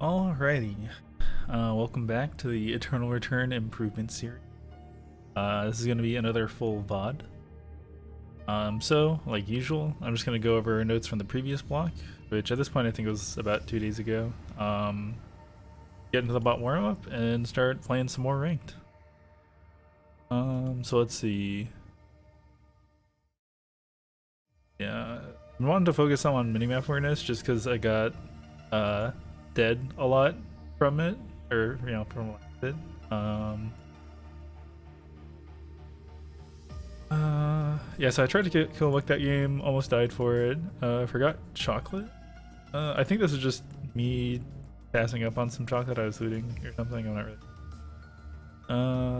Alrighty, welcome back to the Eternal Return Improvement series. This is going to be another full VOD. So, like usual, I'm just going to go over notes from the previous block, which at this point I think was about 2 days ago. Get into the bot warm-up and start playing some more ranked. So let's see. Yeah, I wanted to focus on minimap awareness just because I got dead a lot from it, or from what I did. Yeah, so I tried to kill Luck that game, almost died for it. I forgot chocolate. I think this is just me passing up on some chocolate I was looting or something. I'm not really.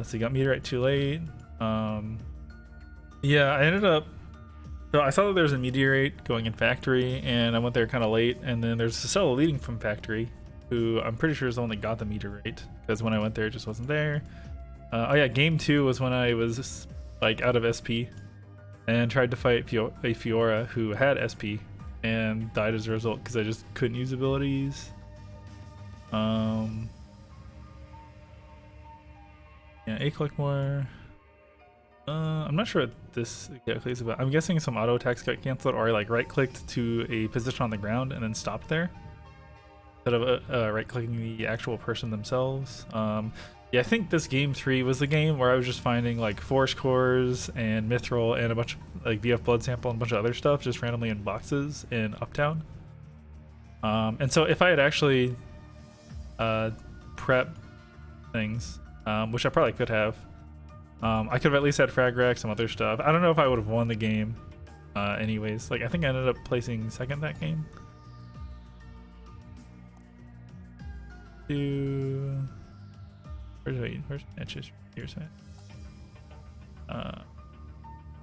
So you got meteorite too late. Yeah, I ended up. So I saw that there's a meteorite going in factory, and I went there kind of late. And then there's a cell leading from factory, who I'm pretty sure is the one that got the meteorite, because when I went there, it just wasn't there. Oh yeah, game 2 was when I was like out of SP and tried to fight a Fiora who had SP and died as a result because I just couldn't use abilities. Yeah, A collect more. I'm not sure what this exactly is about. I'm guessing some auto attacks got canceled, or I like right clicked to a position on the ground and then stopped there instead of right clicking the actual person themselves. Yeah, I think this game 3 was the game where I was just finding like force cores and mithril and a bunch of like VF blood sample and a bunch of other stuff just randomly in boxes in Uptown. And so if I had actually prepped things, which I probably could have, I could have at least had frag rack, some other stuff. I don't know if I would have won the game anyways. Like I think I ended up placing second that game. Where's Etches? Here's it.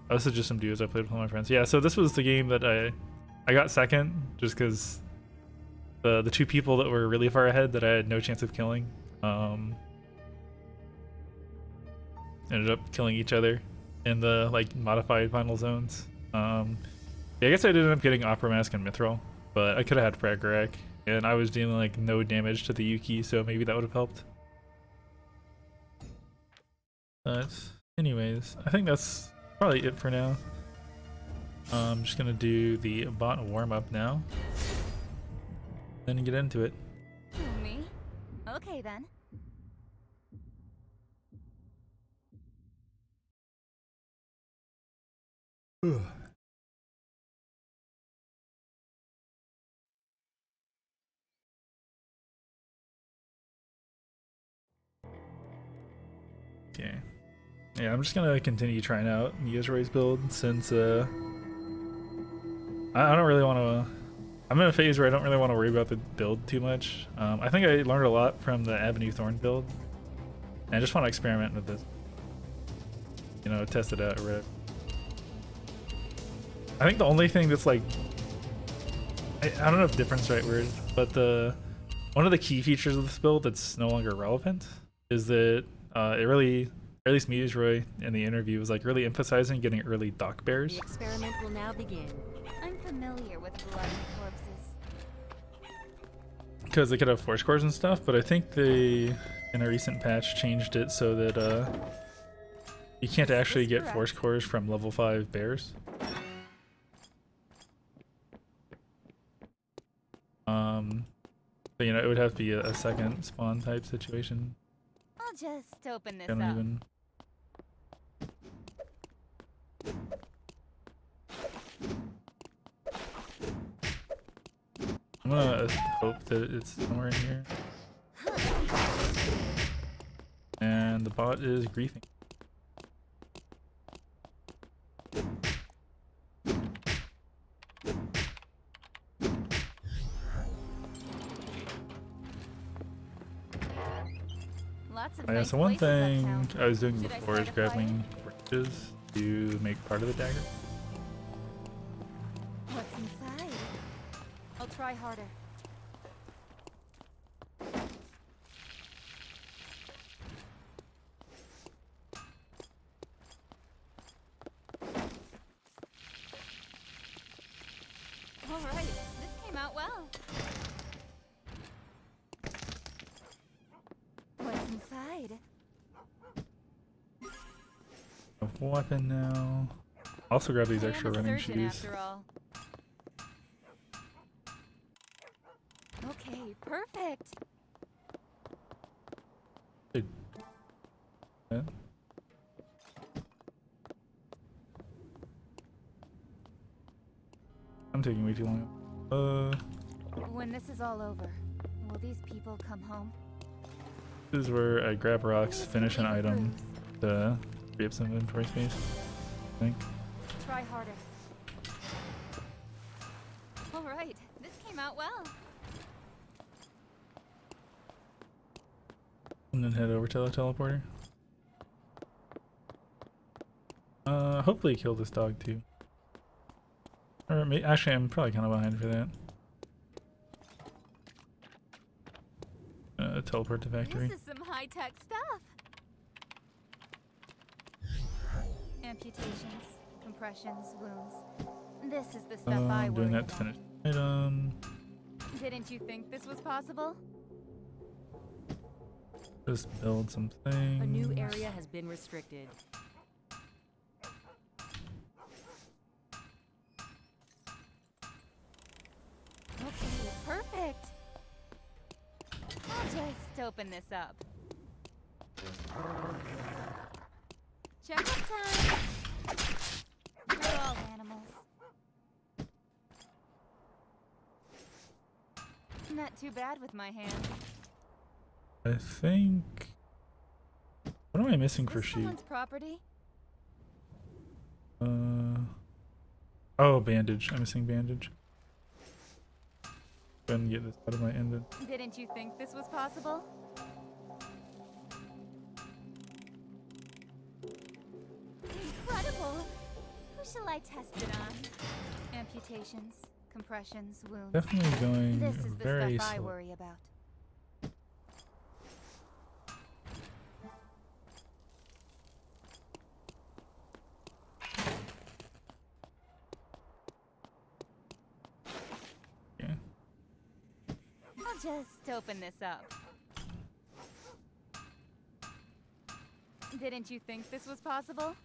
This is just some duos I played with all my friends. Yeah, so this was the game that I got second just because the two people that were really far ahead that I had no chance of killing ended up killing each other in the like modified final zones. Yeah, I guess I ended up getting Opera Mask and Mithril, but I could have had frag rack, and I was dealing like no damage to the Yuki, so maybe that would have helped. But anyways, I think that's probably it for now. I'm just gonna do the bot warm up now, then get into it. Me? Okay then. Okay. Yeah, I'm just gonna continue trying out the ERIS build since I don't really want to. I'm in a phase where I don't really want to worry about the build too much. I think I learned a lot from the Avenue Thorn build, and I just want to experiment with this. You know, test it out. Right. I think the only thing that's like, I don't know if difference the right word, but one of the key features of this build that's no longer relevant is that it really, or at least Meteoroy in the interview, was like really emphasizing getting early dock bears. The experiment will now begin. I'm familiar with bloody corpses. Because they could have force cores and stuff, but I think they, in a recent patch, changed it so that you can't actually get force cores from level 5 bears. But you know, it would have to be a second spawn type situation. I'll just open this I don't up. even. I'm gonna hope that it's somewhere in here. And the bot is griefing. Lots of Oh, yeah, nice so one places thing uptown. I was doing Should I before is start a fire? grabbing branches to make part of the dagger. What's inside? I'll try harder. All right, this came out well. inside. A weapon now. Also grab these I am extra a running surgeon shoes. after all. Okay, perfect. Dude. Yeah. I'm taking way too long. When this is all over, will these people come home? This is where I grab rocks, Please finish an leave a item bruise. to free up some inventory space, I think. Try harder. All right, this came out well. And then head over to the teleporter. Hopefully kill this dog too. Or actually, I'm probably kind of behind for that. Teleport to factory. This is some high-tech stuff. Amputations, compressions, wounds. This is the stuff I I'm doing worry that to about. finish item. Didn't you think this was possible? Just build some things. A new area has been restricted. Okay, perfect. I'll just open this up. Checkup time. We're all animals. Not too bad with my hands. I think. What am I missing Is for this sheep? someone's property? Oh, bandage. I'm missing bandage. Go ahead and get this out of my inventory. Didn't you think this was possible? Incredible! Who shall I test it on? Amputations, compressions, wounds. Definitely going This is the very stuff I slow. worry about. Yeah. I'll just open this up. Didn't you think this was possible?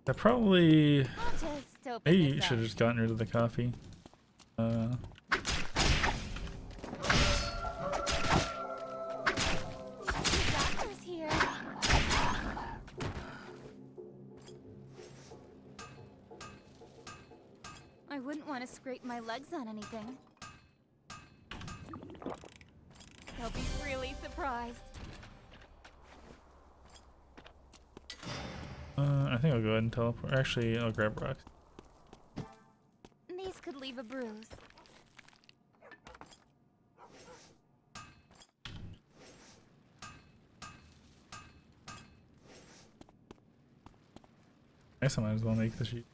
I probably. I'll just open Maybe you this should up. have just gotten rid of the coffee. The doctor's here. I wouldn't want to scrape my legs on anything. They'll be really surprised. I think I'll go ahead and teleport. Actually, I'll grab rocks. These could leave a bruise. I guess I might as well make the sheep.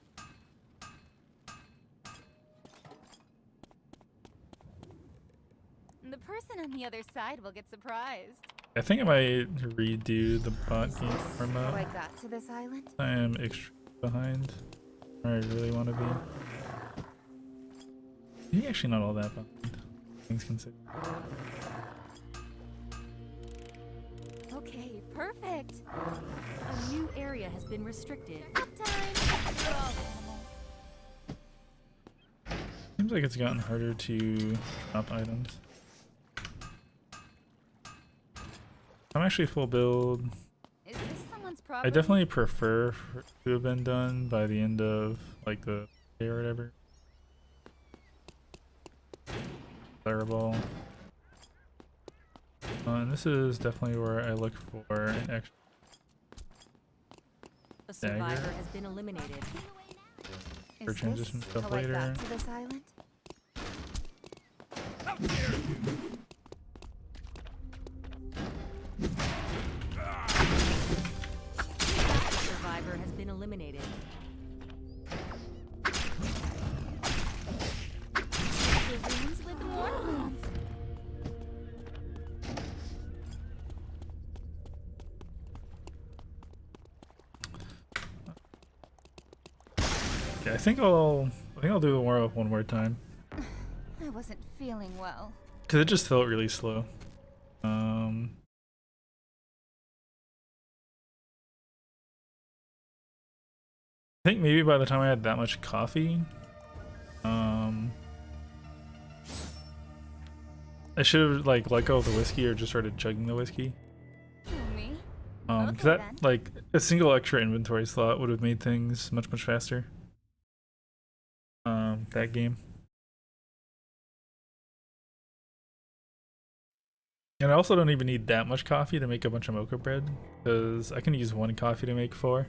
The person on the other side will get surprised. I think I might redo the bot game for How I mode. got to this island? I am extremely behind where I really want to be. Maybe actually not all that behind. Things considered. Okay, perfect. A new area has been restricted. Up time. We're all animals. Seems like it's gotten harder to drop items. I'm actually full build. Is this someone's I property? definitely prefer to have been done by the end of like the day or whatever. Fireball. And this is definitely where I look for an extra. A survivor Dagger. has been eliminated. Is for transition this stuff how later. I got to this island? A survivor has been eliminated. The wounds with more wounds. Yeah, I think I'll do the warm up one more time. I wasn't feeling well. Cause it just felt really slow. I think maybe by the time I had that much coffee, I should have like let go of the whiskey or just started chugging the whiskey. Who, me? Cause Okay, that then. like a single extra inventory slot would have made things much faster. That game. And I also don't even need that much coffee to make a bunch of mocha bread, because I can use one coffee to make 4.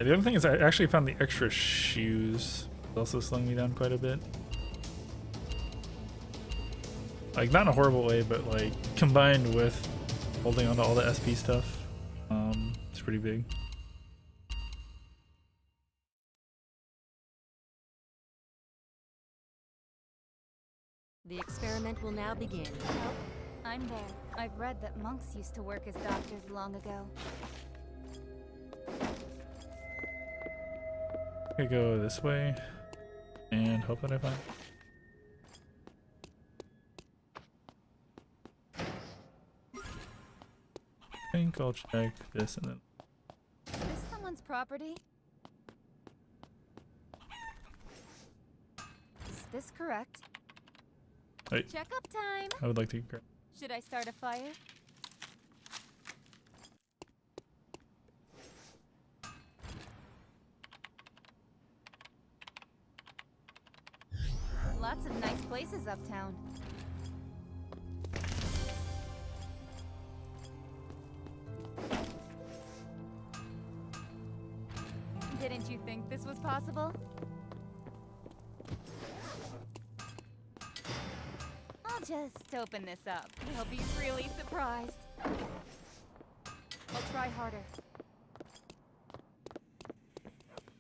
And the other thing is I actually found the extra shoes also slowing me down quite a bit. Like, not in a horrible way, but like combined with holding onto all the SP stuff, it's pretty big. The experiment will now begin. Nope. I'm there. I've read that monks used to work as doctors long ago. I go this way and hope that I find. I think I'll check this and then. Is this someone's property? Is this correct? Wait, Checkup time! I would like to grab. Should I start a fire? Lots of nice places uptown. Didn't you think this was possible? I'll just open this up. They'll be really surprised. I'll try harder.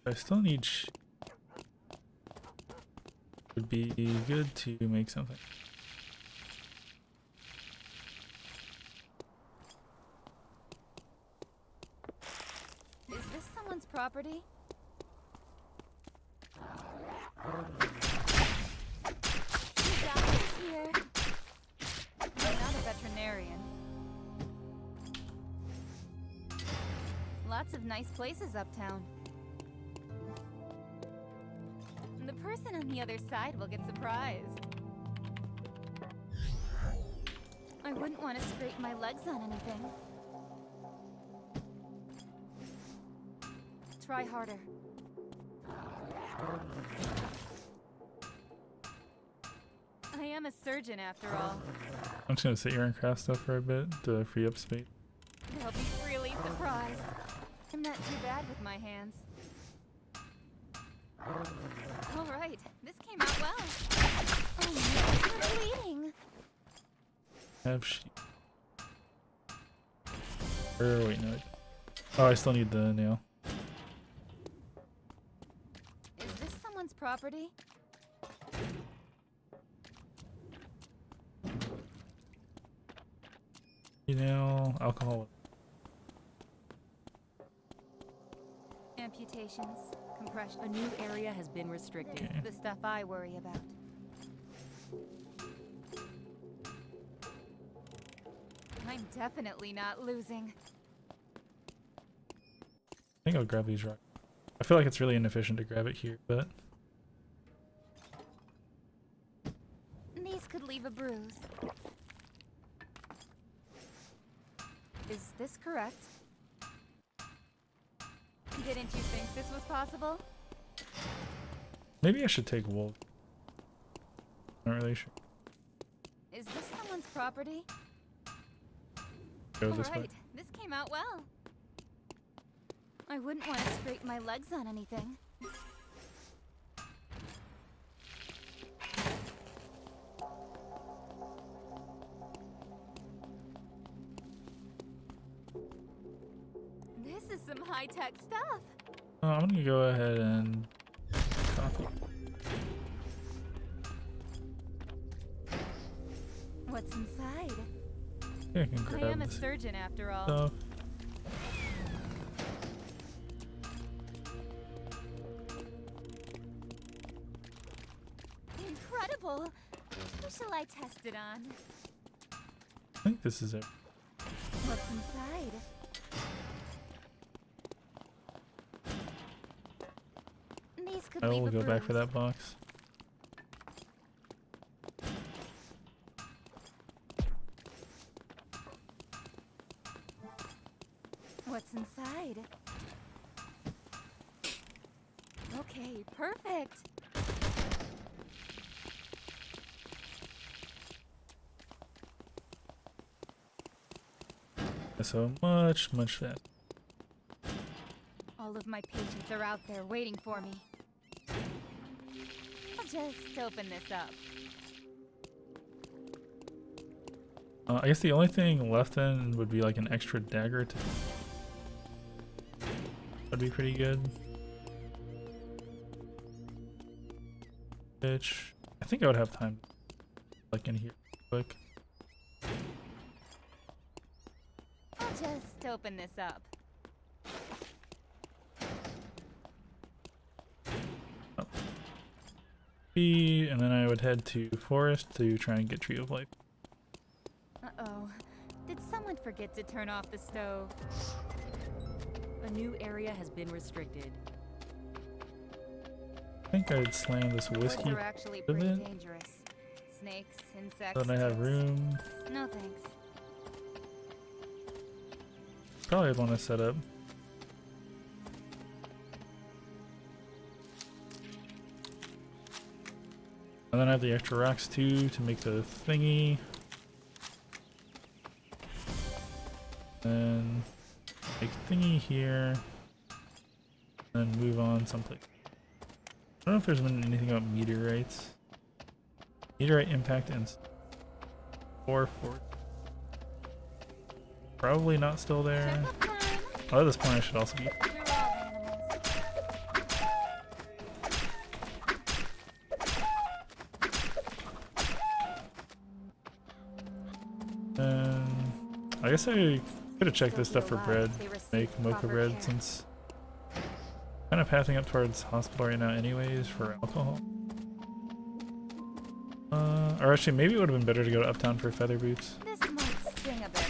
I still need. Would be good to make something. Is this someone's property? Doctor's here. I'm not a veterinarian. Lots of nice places uptown. And the person on the other side will get surprised. I wouldn't want to scrape my legs on anything. Try harder. I am a surgeon after all. I'm just gonna sit here and craft stuff for a bit to free up space. They'll be really surprised. I'm not too bad with my hands. All right, this came out well. Oh no, you're bleeding. Have she? Or wait, no. Oh, I still need the nail. Is this someone's property? Nail, alcohol. Amputations, compression. A new area has been restricted. Okay. The stuff I worry about. I'm definitely not losing. I think I'll grab these rocks. I feel like it's really inefficient to grab it here, but These could leave a bruise. Is this correct? Didn't you think this was possible? maybe I should take wool. Not really sure. Is this someone's property? Go this way. Alright, this came out well. I wouldn't want to scrape my legs on anything. This is some high-tech stuff. I'm gonna go ahead and coffee. Here, I can I grab am a this surgeon after all. stuff. Incredible! Who shall I test it on? I think this is it. What's inside? These could I leave will a go back for bruise. that box. What's inside? Okay, perfect. So much faster. All of my patients are out there waiting for me. I'll just open this up. I guess the only thing left then would be like an extra dagger to. That'd be pretty good. Which I think I would have time, like in here, quick. I'll just open this up. And then I would head to forest to try and get Tree of Life. Uh-oh. Did someone forget to turn off the stove? A new area has been restricted. I think I'd slam this Woods whiskey. are actually a pretty bit. dangerous. Snakes, insects. Then I have ticks. room. No thanks. Probably would want to set up. And then I have the extra rocks too to make the thingy. And make thingy here. And move on someplace. I don't know if there's been anything about meteorites. Meteorite impact and 4. Probably not still there. Checkup time. Oh, at this point I should also be. You're all animals. And I guess I could have checked this Still stuff for alive bread. if they receive Make mocha proper bread care. since kind of pathing up towards hospital right now anyways for alcohol. Or actually maybe it would have been better to go to Uptown for feather boots. This might sting a bit.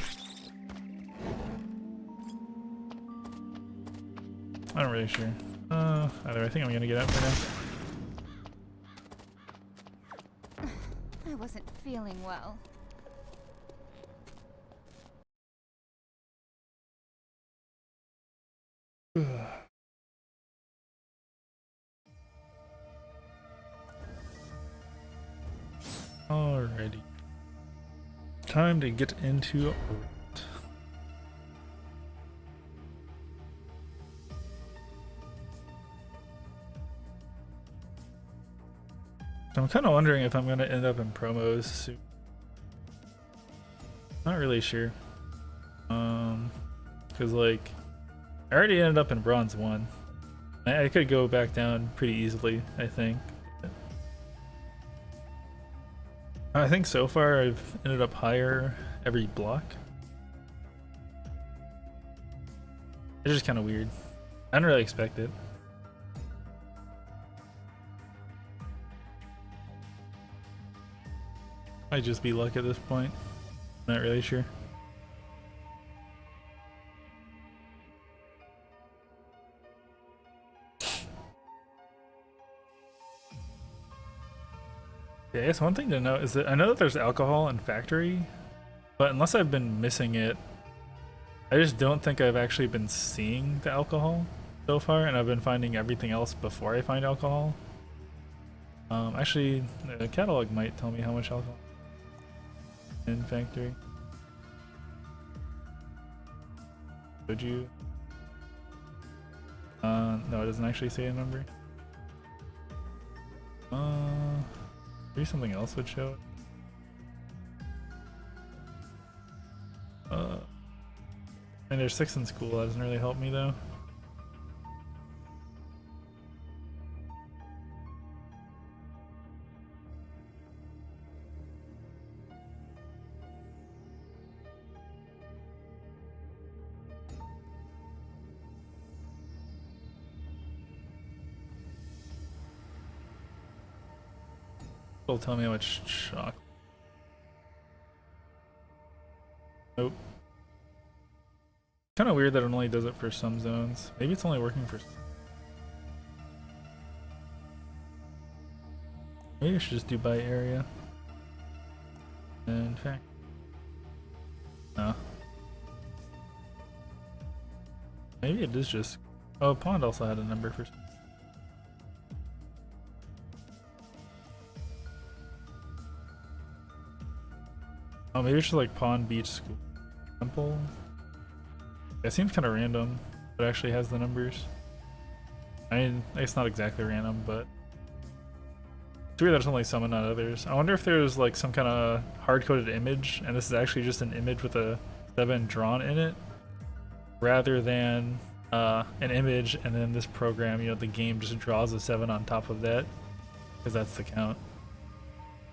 I'm not really sure. Either I think I'm gonna get out for now. I wasn't feeling well. Alrighty. Time to get into it. I'm kind of wondering if I'm going to end up in promos soon. Not really sure. Because like, I already ended up in bronze 1. I could go back down pretty easily, I think. I think so far I've ended up higher every block. It's just kind of weird. I didn't really expect it. Might just be luck at this point. Not really sure. Yeah, I guess one thing to note is that I know that there's alcohol in factory, but unless I've been missing it, I just don't think I've actually been seeing the alcohol so far, and I've been finding everything else before I find alcohol. Actually, the catalog might tell me how much alcohol in factory. Would you? No, it doesn't actually say a number. Maybe something else would show it. And there's 6 in school, that doesn't really help me though. It'll tell me how much shock. Nope. Kind of weird that it only does it for some zones. Maybe it's only working for. Maybe I should just do by area. In fact, no. Maybe it is just. Oh, pond also had a number for. Oh, maybe it's just like pond, beach, school, temple. It seems kind of random, but it actually has the numbers. I mean, it's not exactly random, but it's weird that it's only some and not others. I wonder if there's like some kind of hard-coded image, and this is actually just an image with a 7 drawn in it, rather than an image, and then this program, you know, the game just draws a 7 on top of that, because that's the count.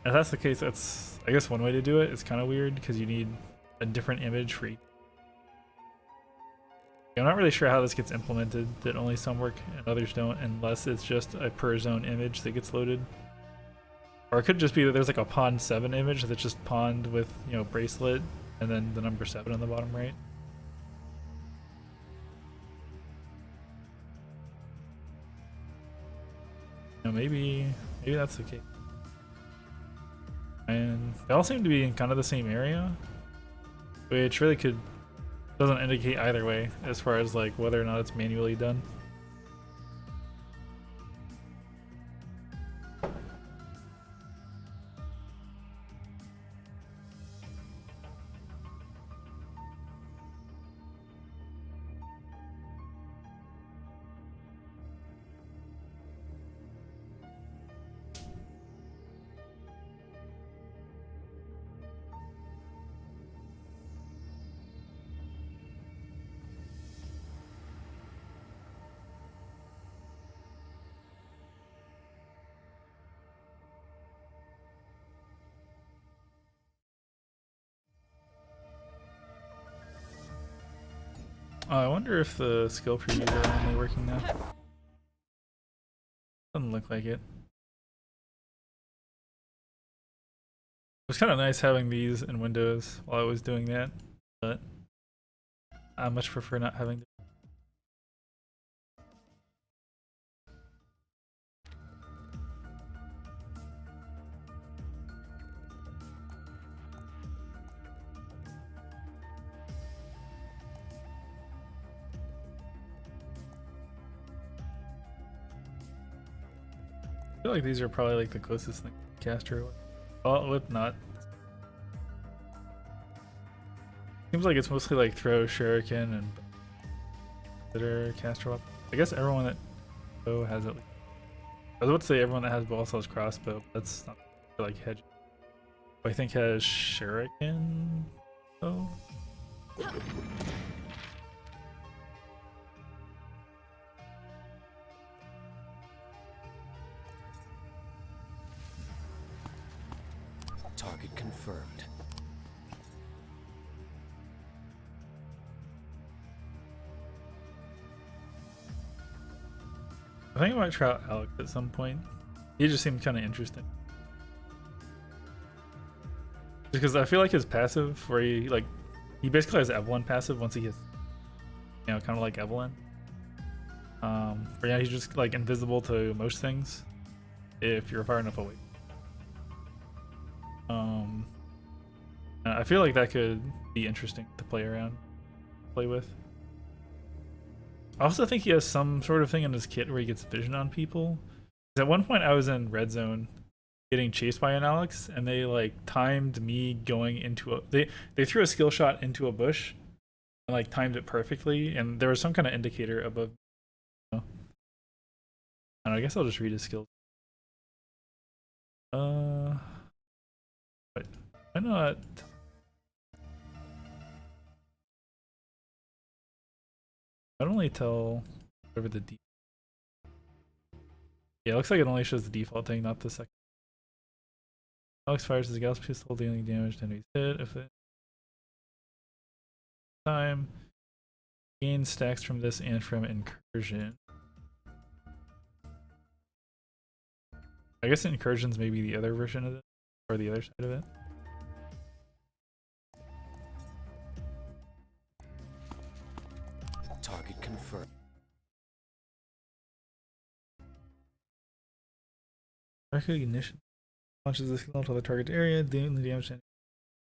And if that's the case, that's, I guess, one way to do it. It's kind of weird because you need a different image for each. I'm not really sure how this gets implemented, that only some work and others don't, unless it's just a per zone image that gets loaded. Or it could just be that there's like a pond 7 image that's just pond with, you know, bracelet, and then the number 7 on the bottom right. You know, maybe that's the case. And they all seem to be in kind of the same area, which really doesn't indicate either way as far as like whether or not it's manually done. I wonder if the skill previews are only working now. Doesn't look like it. It was kind of nice having these in Windows while I was doing that, but I much prefer not having to. I feel like these are probably like the closest thing to caster. Well, with not. Seems like it's mostly like throw, shuriken, and that are caster weapons. I guess everyone that has at least. I was about to say everyone that has bow also has crossbow, but that's not like hedge. I think has shuriken. Oh. Target confirmed. I think I might try out Alex at some point. He just seemed kind of interesting. Because I feel like his passive, where he basically has Evelyn passive once he gets, you know, kind of like Evelyn. Where yeah, he's just like invisible to most things if you're far enough away. I feel like that could be interesting to play with. I also think he has some sort of thing in his kit where he gets vision on people. At one point I was in red zone getting chased by an Alex, and they like timed me going into a they threw a skill shot into a bush and like timed it perfectly, and there was some kind of indicator above. I don't know, I guess I'll just read his skills. But why not? I'd only tell whatever the default. Yeah, it looks like it only shows the default thing, not the second. Alex fires his Gauss pistol, dealing damage to enemies hit. If it time gains stacks from this and from incursion. I guess incursions may be the other version of it, or the other side of it. Target confirmed. Recognition launches the signal to the target area, dealing the damage and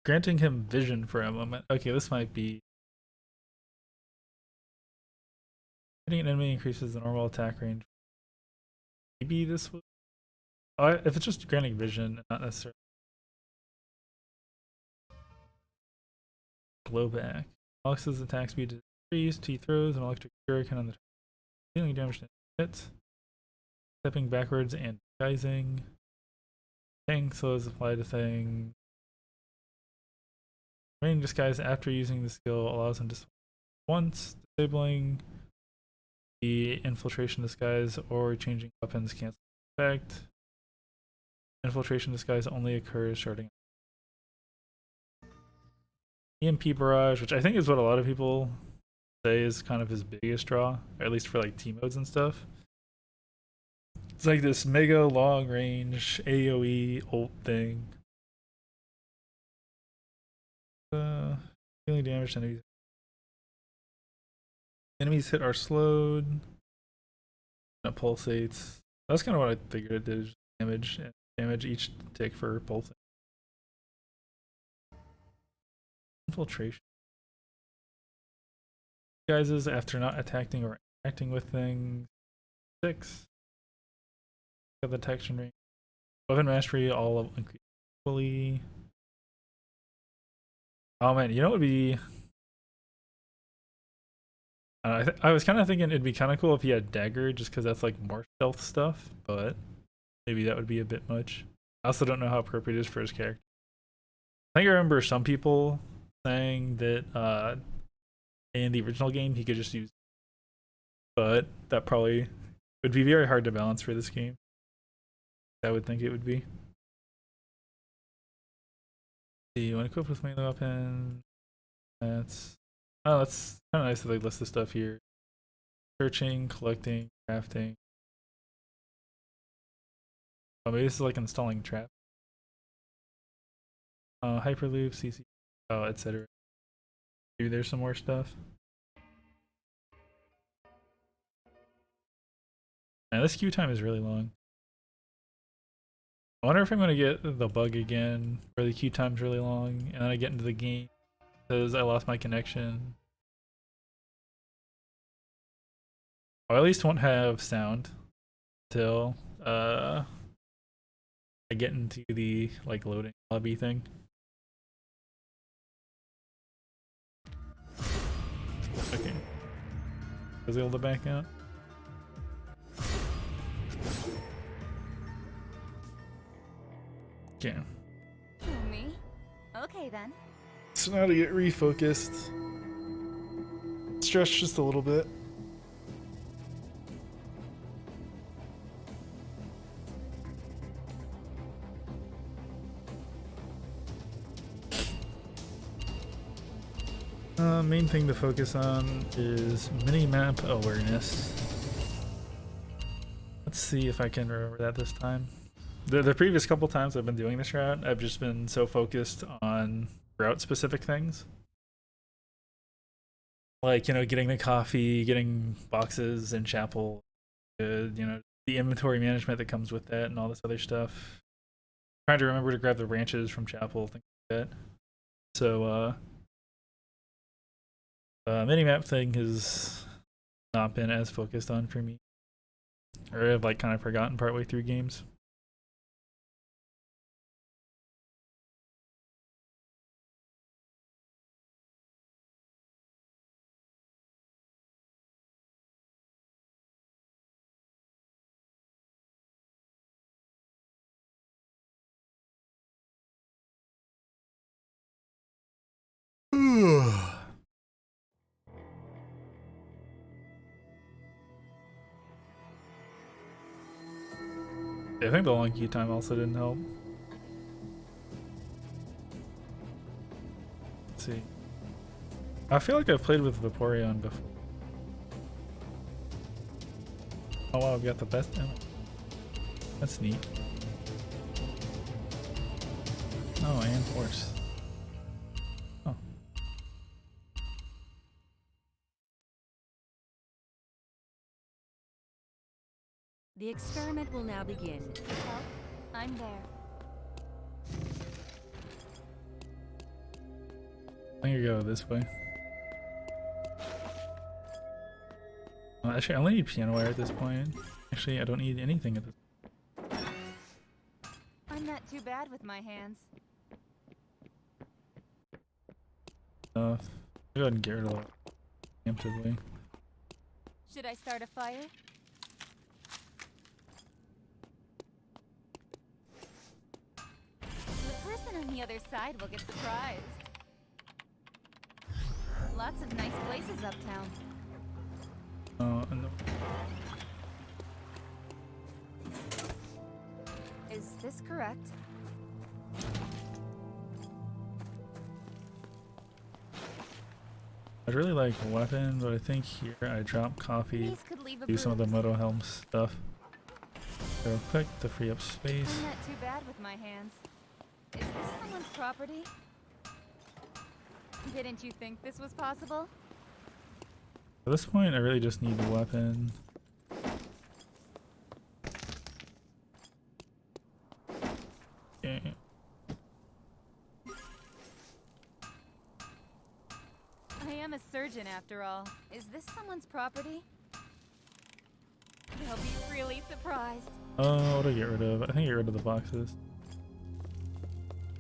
granting him vision for a moment. Okay, this might be hitting an enemy increases the normal attack range. Maybe this would. Oh, if it's just granting vision, not necessarily blowback. Alex's attack speed is increased. He throws an electric shuriken on the target, dealing damage to hits. Stepping backwards and disguising. Thing slows apply to thing. Remaining disguise after using the skill allows him to once, disabling the infiltration disguise or changing weapons cancel effect. Infiltration disguise only occurs starting EMP barrage, which I think is what a lot of people say is kind of his biggest draw, or at least for like team modes and stuff. It's like this mega long range AoE ult thing. Dealing damage to enemies. Enemies hit are slowed. And it pulsates. That's kind of what I figured it did. Just damage and damage each tick for pulsing. Infiltration. Disguises after not attacking or interacting with things. 6. Got the detection range. Weapon mastery all increase equally. Oh man, you know what would be? I was kind of thinking it'd be kind of cool if he had dagger, just because that's like more stealth stuff. But maybe that would be a bit much. I also don't know how appropriate it is for his character. I think I remember some people saying that in the original game he could just use, but that probably would be very hard to balance for this game. I would think it would be. See, when equipped with melee weapon, that's kind of nice that they list the stuff here. Searching, collecting, crafting. Oh, maybe this is like installing trap. Hyperloop, CC, etc. Maybe there's some more stuff. Man, this queue time is really long. I wonder if I'm gonna get the bug again where the queue time's really long and then I get into the game because I lost my connection. I at least won't have sound until I get into the like loading lobby thing. Okay. Was able to back out. Yeah. Who, me? Okay then. So now to get refocused. Stretch just a little bit. Main thing to focus on is mini-map awareness. Let's see if I can remember that this time. The previous couple times I've been doing this route, I've just been so focused on route-specific things. Like, you know, getting the coffee, getting boxes in chapel, you know, the inventory management that comes with that and all this other stuff. Trying to remember to grab the branches from chapel, things like that. So, minimap thing has not been as focused on for me. Or I've like kind of forgotten partway through games. I think the long queue time also didn't help. Let's see. I feel like I've played with Vaporeon before. Oh wow, we got the best ammo. That's neat. Oh, and horse. Oh. The experiment will now begin. Help? I'm there. I think I go this way. Actually, I only need piano wire at this point. Actually, I don't need anything at this point. I'm not too bad with my hands. I'll go ahead and get rid of it preemptively. Should I start a fire? The person on the other side will get surprised. Lots of nice places uptown. And Is this correct? I'd really like a weapon, but I think here I drop coffee, These could leave a do some of the bruise. Moto Helm stuff real quick to free up space. I'm not too bad with my hands. Is this someone's property? Didn't you think this was possible? At this point, I really just need a weapon. Okay. I am a surgeon after all. Is this someone's property? They'll be really surprised. Oh, what do I get rid of? I think I get rid of the boxes.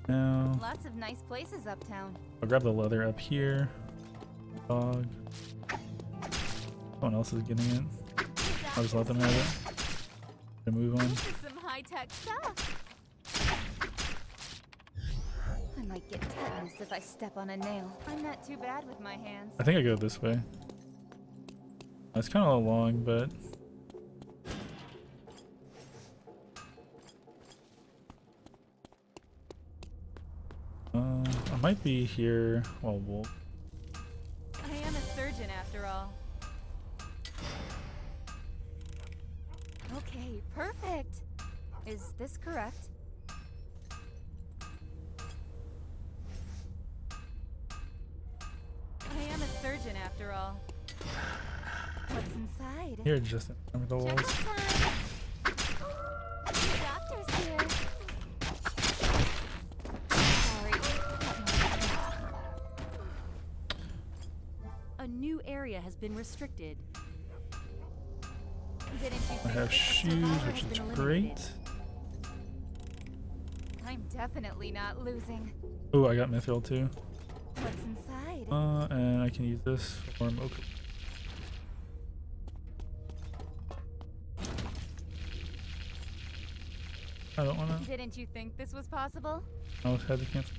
Now, Lots of nice places uptown. I'll grab the leather up here. Dog. Someone else is getting it. I'll just let them have it. Gonna move on. This is some high-tech stuff. I might get tetanus if I step on a nail. I'm not too bad with my hands. I think I go this way. It's kind of long, but I might be here. Well, I am a surgeon after all. Okay, perfect. Is this correct? I am a surgeon after all. What's inside? here just under the walls. Checkup time. The doctor's here. Sorry. A new area has been restricted. Didn't you I think have that shoes, survivor which has is been great. eliminated. I'm definitely not losing. Oh, I got mithril too. What's inside? And I can use this for Mocha. I don't wanna. Didn't you think this was possible? I had to cancel.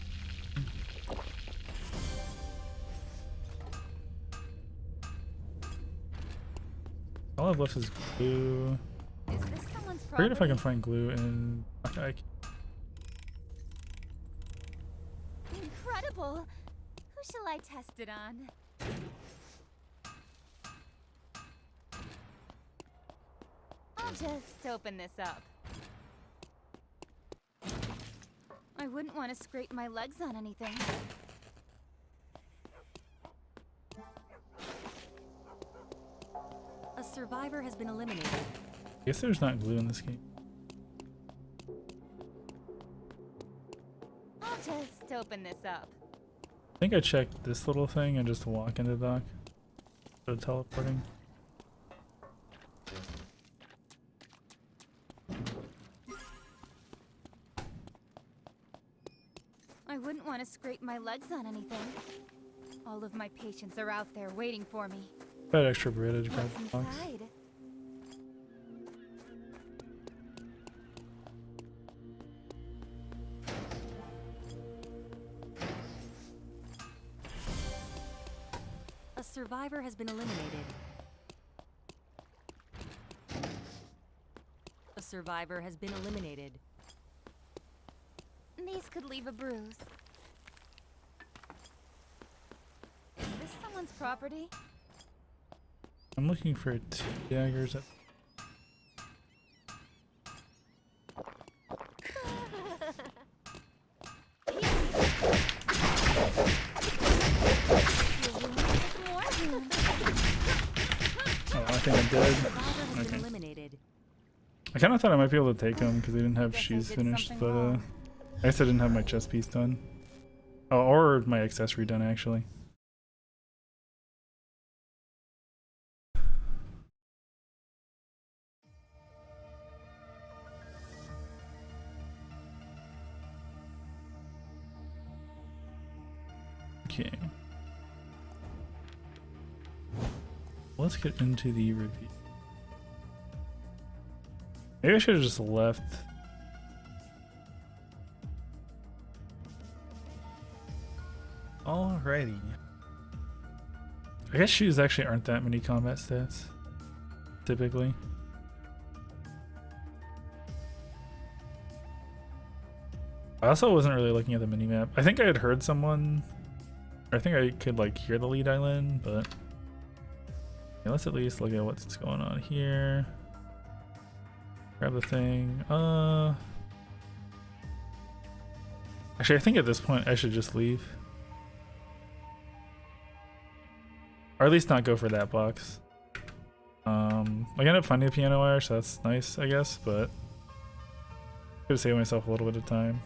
All I've left is glue. Is this someone's property? Great if I can find glue in. Okay, Incredible! Who shall I test it on? I'll just open this up. I wouldn't want to scrape my legs on anything. A survivor has been eliminated. I guess there's not glue in this game. I'll just open this up. I think I checked this little thing and just walk into the dock. So teleporting. I wouldn't want to scrape my legs on anything. All of my patients are out there waiting for me. Got extra bread to grab What's the box. inside? A survivor has been eliminated. A survivor has been eliminated. These could leave a bruise. Is this someone's property? I'm looking for 2 daggers. think I'm dead. Survivor has been Okay. eliminated. I kind of thought I might be able to take them because they didn't have Guess I shoes did finished, something but wrong. I guess I didn't have my chest piece done. Oh, or my accessory done actually. Okay. Let's get into the review. Maybe I should have just left. Alrighty. I guess shoes actually aren't that many combat stats, typically. I also wasn't really looking at the minimap. I think I had heard someone, or I think I could like hear the lead island, but yeah, let's at least look at what's going on here. Grab the thing. Actually, I think at this point I should just leave. Or at least not go for that box. I ended up finding a piano wire, so that's nice, I guess, but could have saved myself a little bit of time.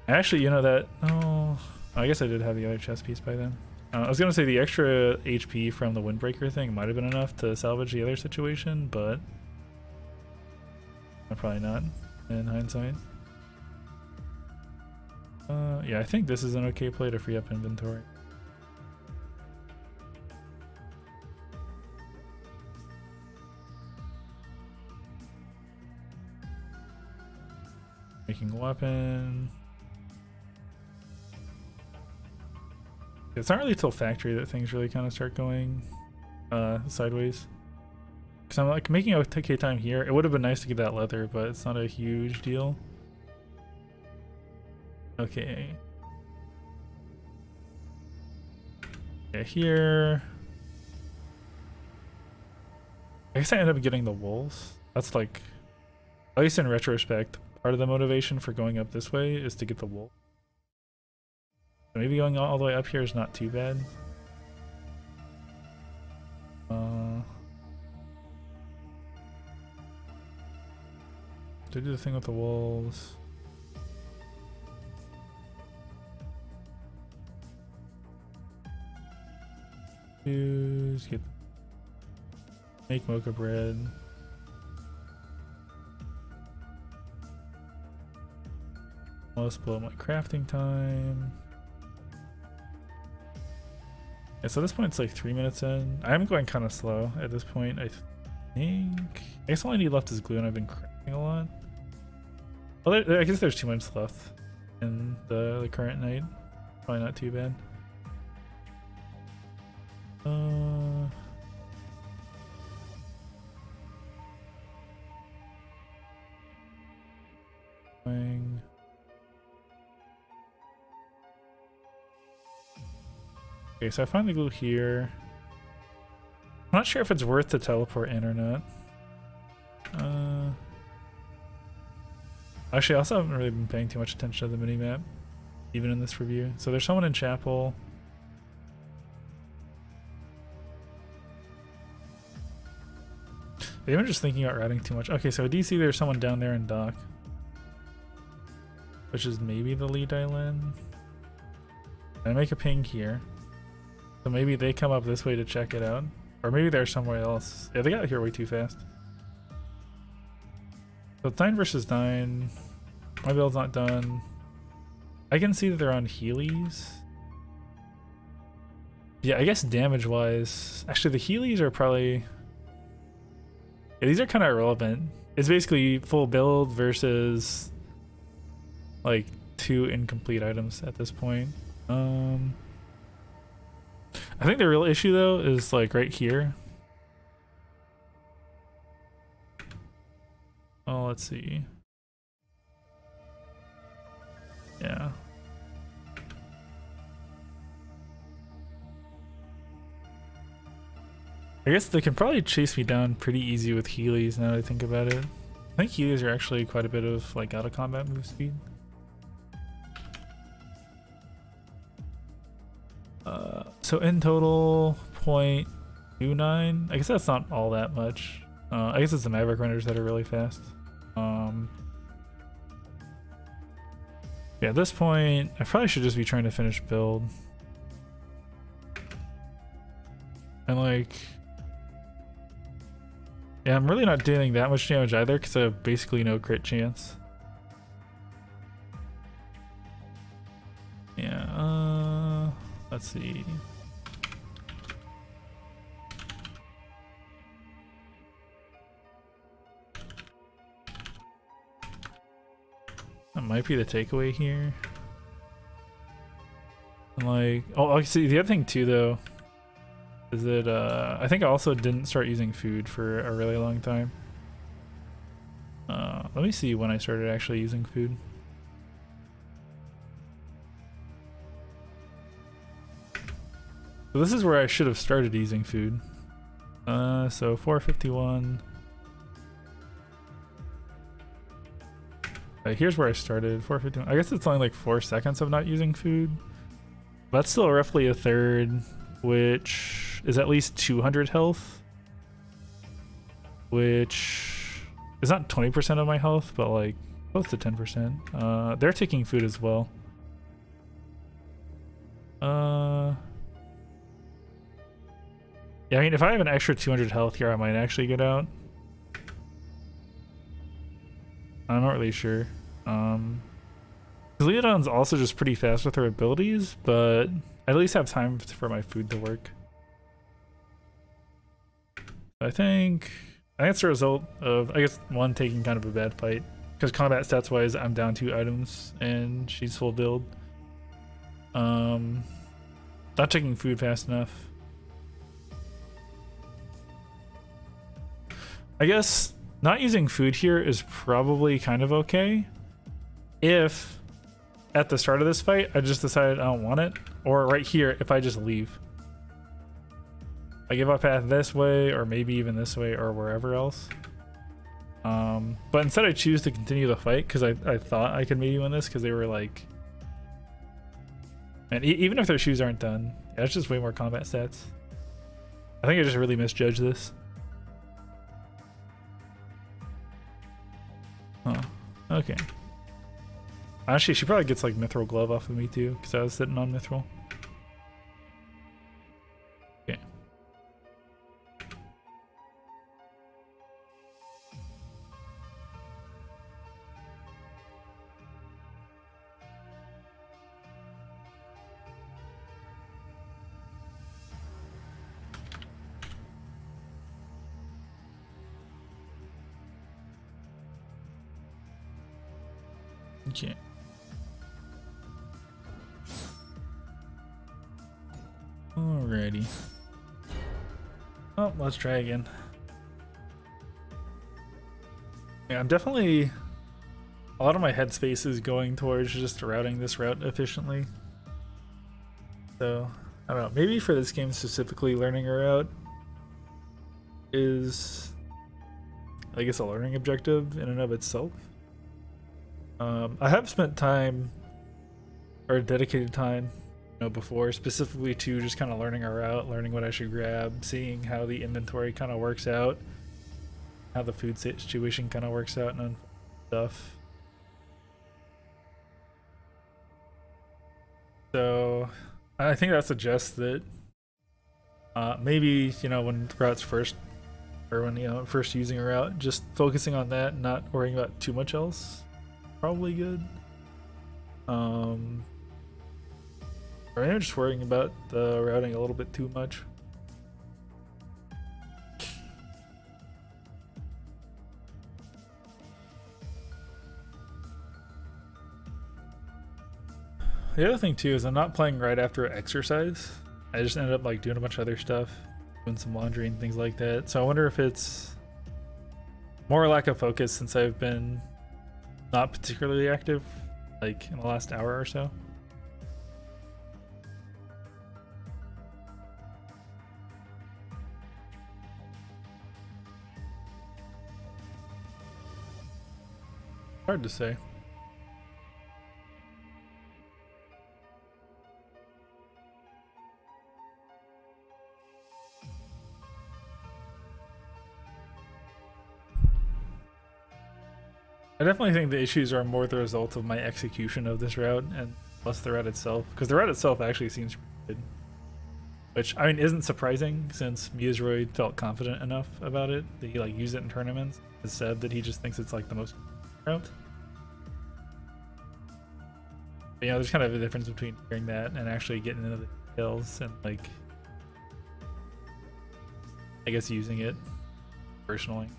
Actually, you know that, oh, I guess I did have the other chest piece by then. I was gonna say the extra HP from the windbreaker thing might have been enough to salvage the other situation, but probably not in hindsight. Yeah, I think this is an okay play to free up inventory. Making a weapon. It's not really till factory that things really kind of start going sideways. Because I'm like making a okay time here. It would have been nice to get that leather, but it's not a huge deal. Okay. Yeah, here. I guess I end up getting the wolves. That's like, at least in retrospect, part of the motivation for going up this way is to get the wolf. So maybe going all the way up here is not too bad. To do the thing with the wolves. Use, get, make mocha bread. Almost blow my crafting time. Yeah, so at this point it's like 3 minutes in. I am going kind of slow at this point, I think. I guess all I need left is glue, and I've been crafting a lot. Well, I guess there's 2 minutes left in the current night. Probably not too bad. Okay, so I find the glue here. I'm not sure if it's worth to teleport in or not. Actually, I also haven't really been paying too much attention to the minimap, even in this review. So there's someone in chapel. Maybe I'm just thinking about routing too much. Okay, so I do see there's someone down there in dock, which is maybe the lead island. And I make a ping here. So maybe they come up this way to check it out. Or maybe they're somewhere else. Yeah, they got here way too fast. So it's 9 versus 9. My build's not done. I can see that they're on Heelys. Yeah, I guess damage-wise... Actually, the Heelys are probably... Yeah, these are kind of irrelevant. It's basically full build versus... like, 2 incomplete items at this point. I think the real issue though is like right here. Oh, let's see. Yeah. I guess they can probably chase me down pretty easy with Heelys now that I think about it. I think Heelys are actually quite a bit of like out of combat move speed. So in total, 0.29. I guess that's not all that much. I guess it's the Maverick renders that are really fast. Yeah, at this point, I probably should just be trying to finish build. And like, yeah, I'm really not dealing that much damage either because I have basically no crit chance. Yeah, let's see. That might be the takeaway here. And like, oh, I see the other thing too though, is that I think I also didn't start using food for a really long time. Let me see when I started actually using food. So this is where I should have started using food. So 451. Here's where I started, 451. I guess it's only like 4 seconds of not using food. That's still roughly a third, which is at least 200 health. Which is not 20% of my health, but like close to 10%. They're taking food as well. Yeah, I mean, if I have an extra 200 health here, I might actually get out. I'm not really sure. Leodon's also just pretty fast with her abilities, but I at least have time for my food to work. I think that's the result of, I guess, one, taking kind of a bad fight. Because combat stats wise, I'm down 2 items and she's full build. Not taking food fast enough. I guess not using food here is probably kind of okay if at the start of this fight I just decided I don't want it, or right here if I just leave. I give up path this way, or maybe even this way, or wherever else. But instead I choose to continue the fight because I thought I could maybe win this because they were like, and even if their shoes aren't done, that's just way more combat stats. I think I just really misjudged this. Huh. Okay. Actually, she probably gets like Mithril Glove off of me too, because I was sitting on Mithril. Okay. Okay. Alrighty. Oh, let's try again. Yeah, I'm definitely, a lot of my headspace is going towards just routing this route efficiently. So, I don't know, maybe for this game specifically, learning a route is, I guess, a learning objective in and of itself. I have spent time, or dedicated time, before, specifically to just kind of learning a route, learning what I should grab, seeing how the inventory kind of works out, how the food situation kind of works out and stuff. So I think that suggests that maybe, when the route's first, or when, first using a route, just focusing on that and not worrying about too much else, probably good. Or maybe I'm just worrying about the routing a little bit too much. The other thing too is I'm not playing right after exercise. I just ended up like doing a bunch of other stuff, doing some laundry and things like that. So I wonder if it's more lack of focus since I've been not particularly active like in the last hour or so. Hard to say. I definitely think the issues are more the result of my execution of this route and less the route itself, because the route itself actually seems pretty good. Which, I mean, isn't surprising since Museroid felt confident enough about it that he like used it in tournaments. Has said that he just thinks it's like the most route. But, you know, there's kind of a difference between hearing that and actually getting into the details and like, I guess, using it personally.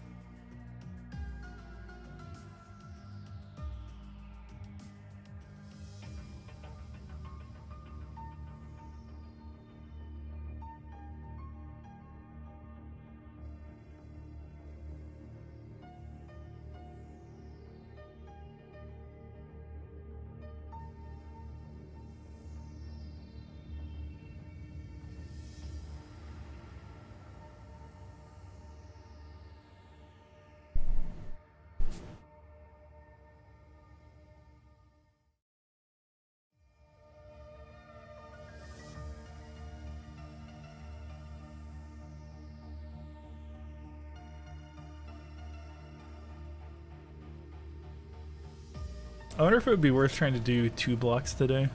I wonder if it would be worth trying to do 2 blocks today.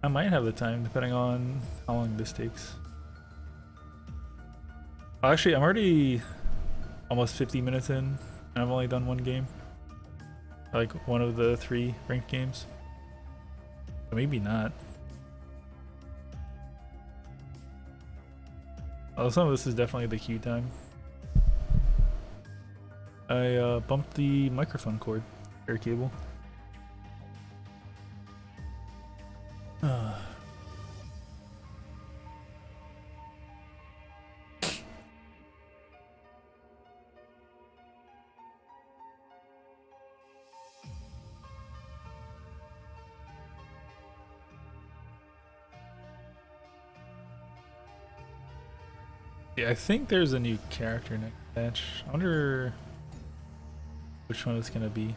I might have the time depending on how long this takes. Actually, I'm already almost 50 minutes in and I've only done 1 game. Like one of the 3 ranked games. So maybe not. Oh, some of this is definitely the queue time. I bumped the microphone cord, air cable. Yeah, I think there's a new character next patch. I wonder which one it's gonna be.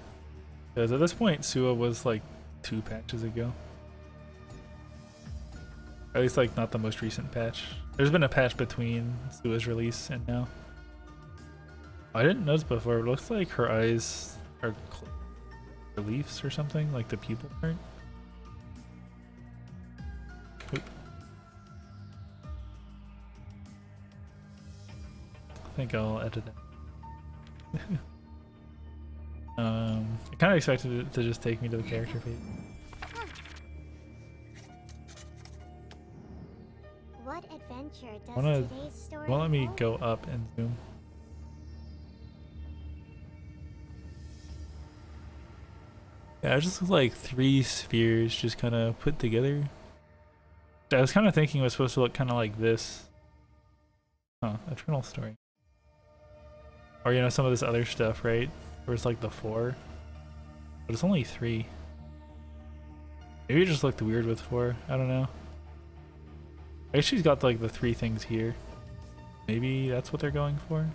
Because at this point, Sua was like 2 patches ago. At least like not the most recent patch. There's been a patch between Sua's release and now. I didn't notice before, but it looks like her eyes are reliefs or something, like the pupil part. Oop. I think I'll edit it. I kind of expected it to just take me to the character page. What adventure does Wanna, today's story won't let me hold? go up and zoom. Yeah, it just looks like 3 spheres just kind of put together. I was kind of thinking it was supposed to look kind of like this. Huh, Eternal Story. Or, you know, some of this other stuff, right? Where it's like the 4. But it's only 3. Maybe it just looked weird with 4. I don't know. I guess she's got like the 3 things here. Maybe that's what they're going for.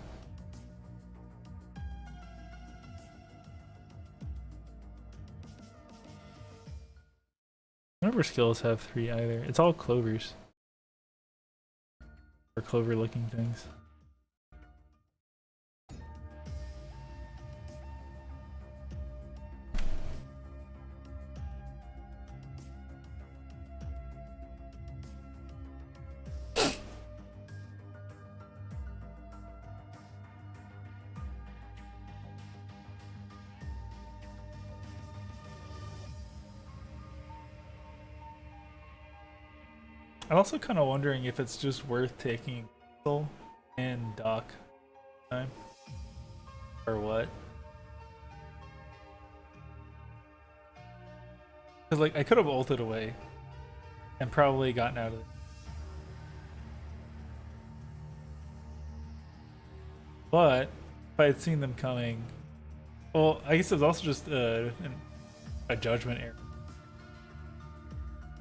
None of her skills have 3 either. It's all clovers. Or clover looking things. I'm also kind of wondering if it's just worth taking Soul and Doc time. Or what? Because, like, I could have ulted away and probably gotten out of it. But if I had seen them coming, well, I guess it was also just a judgment error.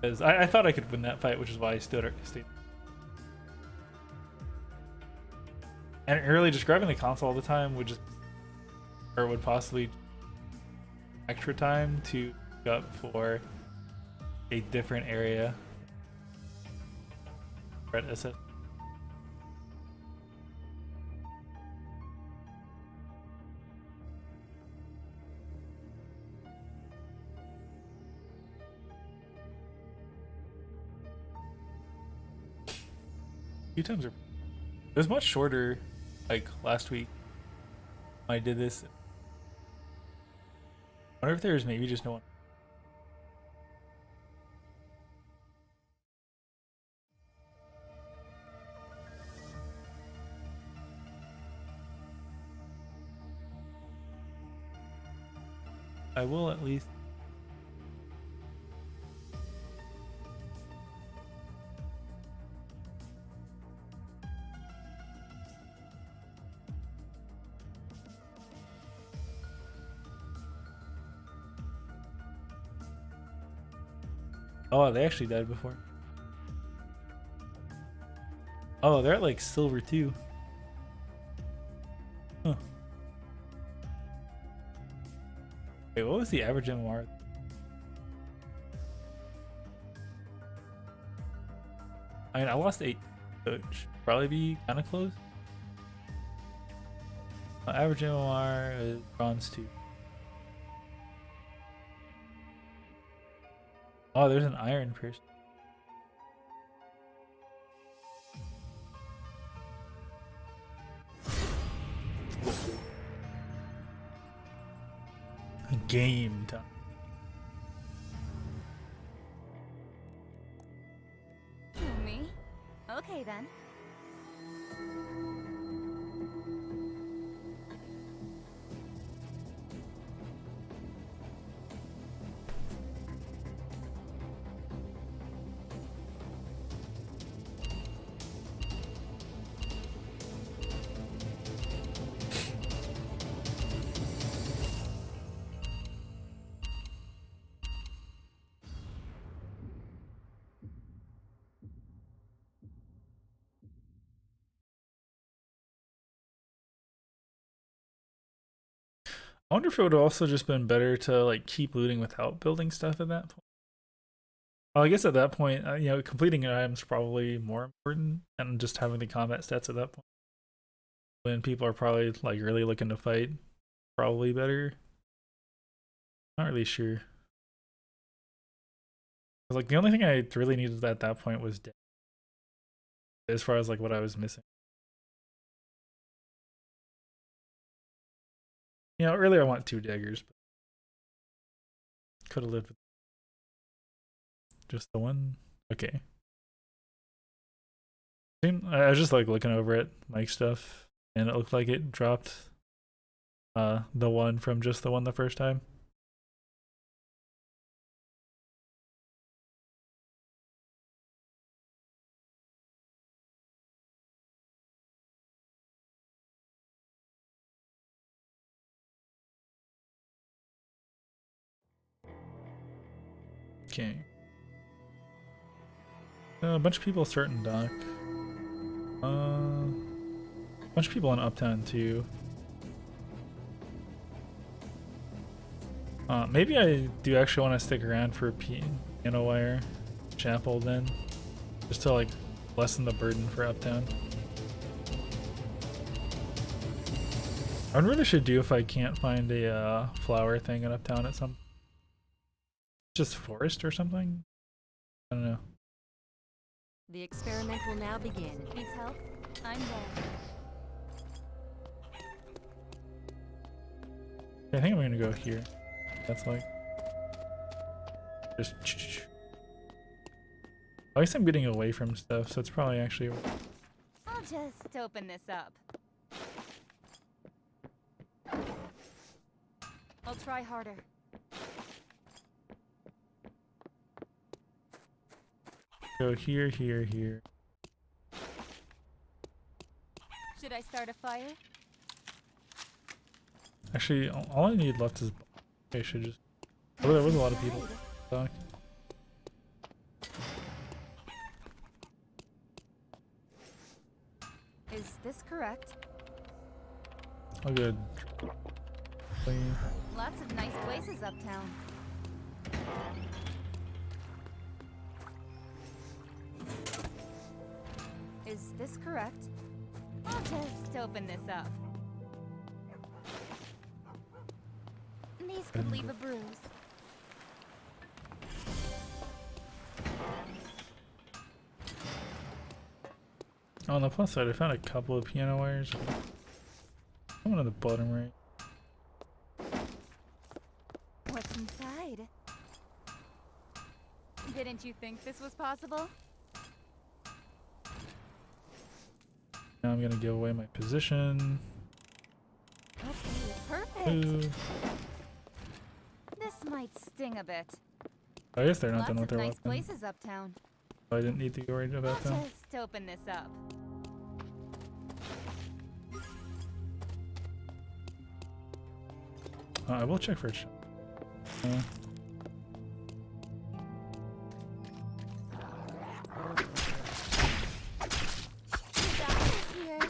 Because I thought I could win that fight, which is why I stayed. And early, just grabbing the console all the time would just, or would possibly extra time to go up for a different area. Red SS. Few times are. It was much shorter, like last week. When I did this. I wonder if there's maybe just no one. I will at least. Oh, they actually died before. Oh, they're at like silver too. Huh. Wait, what was the average MMR? I mean, I lost 8, so it should probably be kind of close. Average MMR is bronze 2. Oh, there's an iron person. Game time. Who, me? Okay then. I wonder if it would have also just been better to like keep looting without building stuff at that point. Well, I guess at that point, you know, completing an item is probably more important than just having the combat stats at that point. When people are probably like really looking to fight, probably better. Not really sure. Like the only thing I really needed at that point was death, as far as like what I was missing. You know, earlier I want 2 daggers, but could have lived with just the one. Okay. I was just like looking over at Mike's stuff, and it looked like it dropped the one from just the one the first time. Okay. A bunch of people starting dock. A bunch of people in Uptown too. Maybe I do actually want to stick around for piano wire chapel then, just to like lessen the burden for Uptown. I wonder what I should do if I can't find a flower thing in Uptown at some. Just forest or something. I don't know. The experiment will now begin. Needs help? I'm there. I think I'm gonna go here. That's like just. At least I'm getting away from stuff, so it's probably actually. I'll just open this up. I'll try harder. Go here, here, here. Should I start a fire? Actually, all I need left is. I should just. Oh, there was a lot of people. Doc. Is this correct? Oh, good. Lots of nice places uptown. Is this correct? I'll just open this up. These could leave a bruise. On the plus side, I found a couple of piano wires. One on the bottom right. What's inside? Didn't you think this was possible? Now I'm gonna give away my position. Okay, perfect. Ooh. This might sting a bit. I guess they're not Lots done with of their nice weapon. places uptown. So I didn't need to go worried about I'll them. just open this up. I will check for a shot. Doctor's here.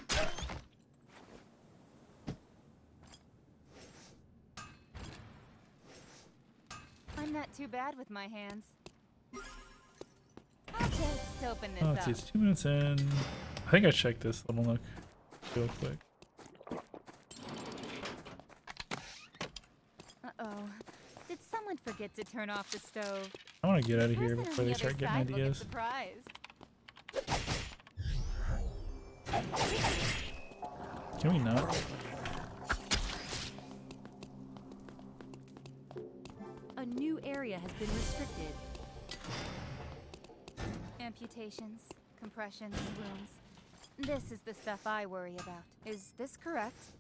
I'm not too bad with my hands. I'll just open this Oh, let's up. see, it's 2 minutes in. I think I checked this little nook real quick. Uh-oh. Did someone forget to turn off the stove? I want to get out of The here person before on they the start other getting side will get ideas. surprised. Can we not? A new area has been restricted. Amputations, compressions, wounds. This is the stuff I worry about. Is this correct?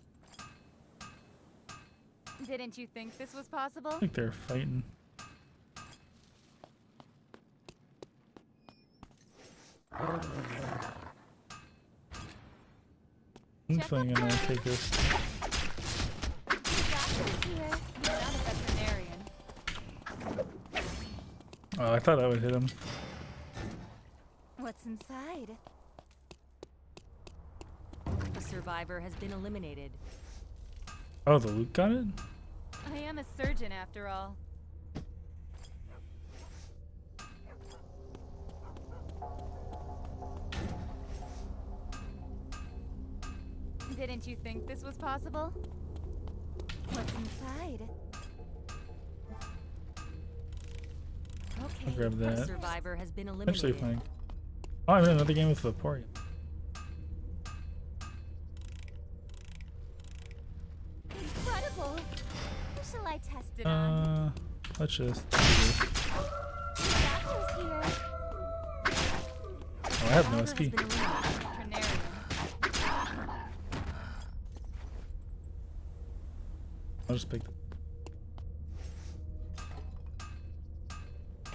Didn't you think this was possible? I think they're fighting. I'm thinking I'm gonna take this. Doctor's here. He's not a veterinarian. Oh, I thought I would hit him. What's inside? A survivor has been eliminated. Oh, the Luke got it? I am a surgeon after all. Didn't you think this was possible? What's inside? Okay. I'll grab A that. survivor has been Actually eliminated. fine. Oh, I'm in another game with Vaporeon. Incredible! Who shall I test it on? Let's just do this. Doctor's here. Oh, I have no Survivor has SP. been eliminated. Veterinarian. I'll just pick them.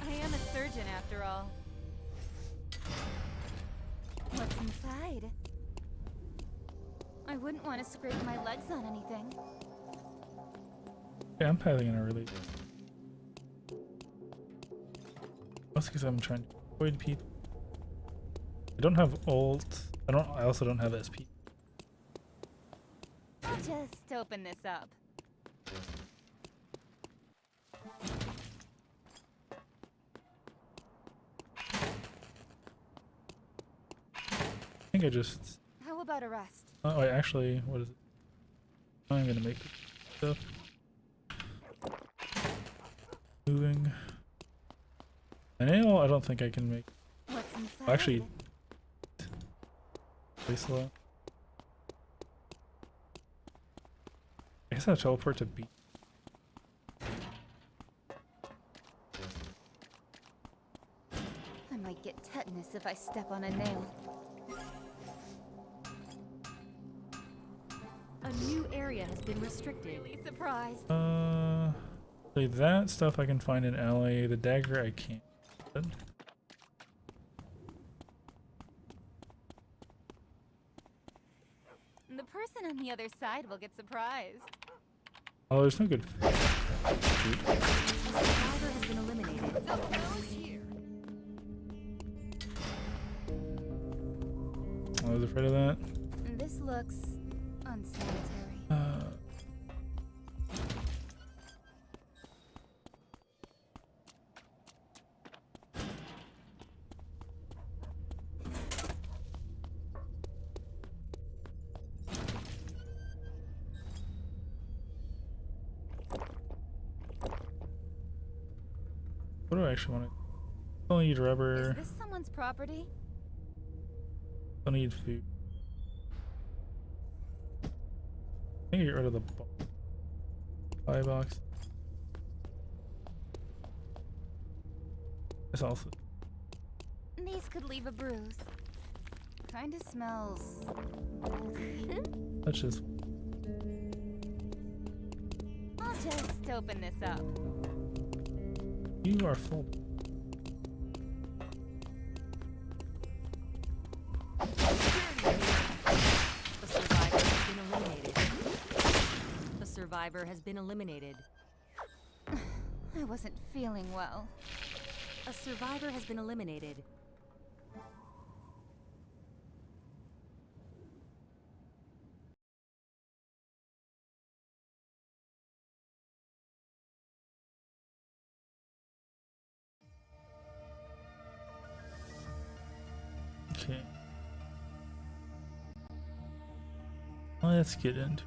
I am a surgeon after all. What's inside? I wouldn't want to scrape my legs on anything. Yeah, I'm pathing in a really. Mostly because I'm trying to avoid people. I don't have ult. I also don't have SP. I'll just open this up. I think I just. How about a rest? Oh, wait, actually, what is it? I'm gonna make stuff. Moving. A nail, I don't think I can make. What's inside? Actually, place a lot. I guess I'll teleport to B. I might get tetanus if I step on a nail. A new area has been restricted. Really surprised. So that stuff I can find in alley. The dagger I can't. The person on the other side will get surprised. Oh, there's no good. A survivor has been eliminated. So who's here? I was afraid of that. This looks unsanitary. What do I actually want to? I only need rubber. Is this someone's property? Don't need food. I think I get rid of the buy box. This also. These could leave a bruise. Kinda smells. That's just. I'll just open this up. You are full. The survivor has been eliminated. I wasn't feeling well. A survivor has been eliminated. Okay. Let's get into.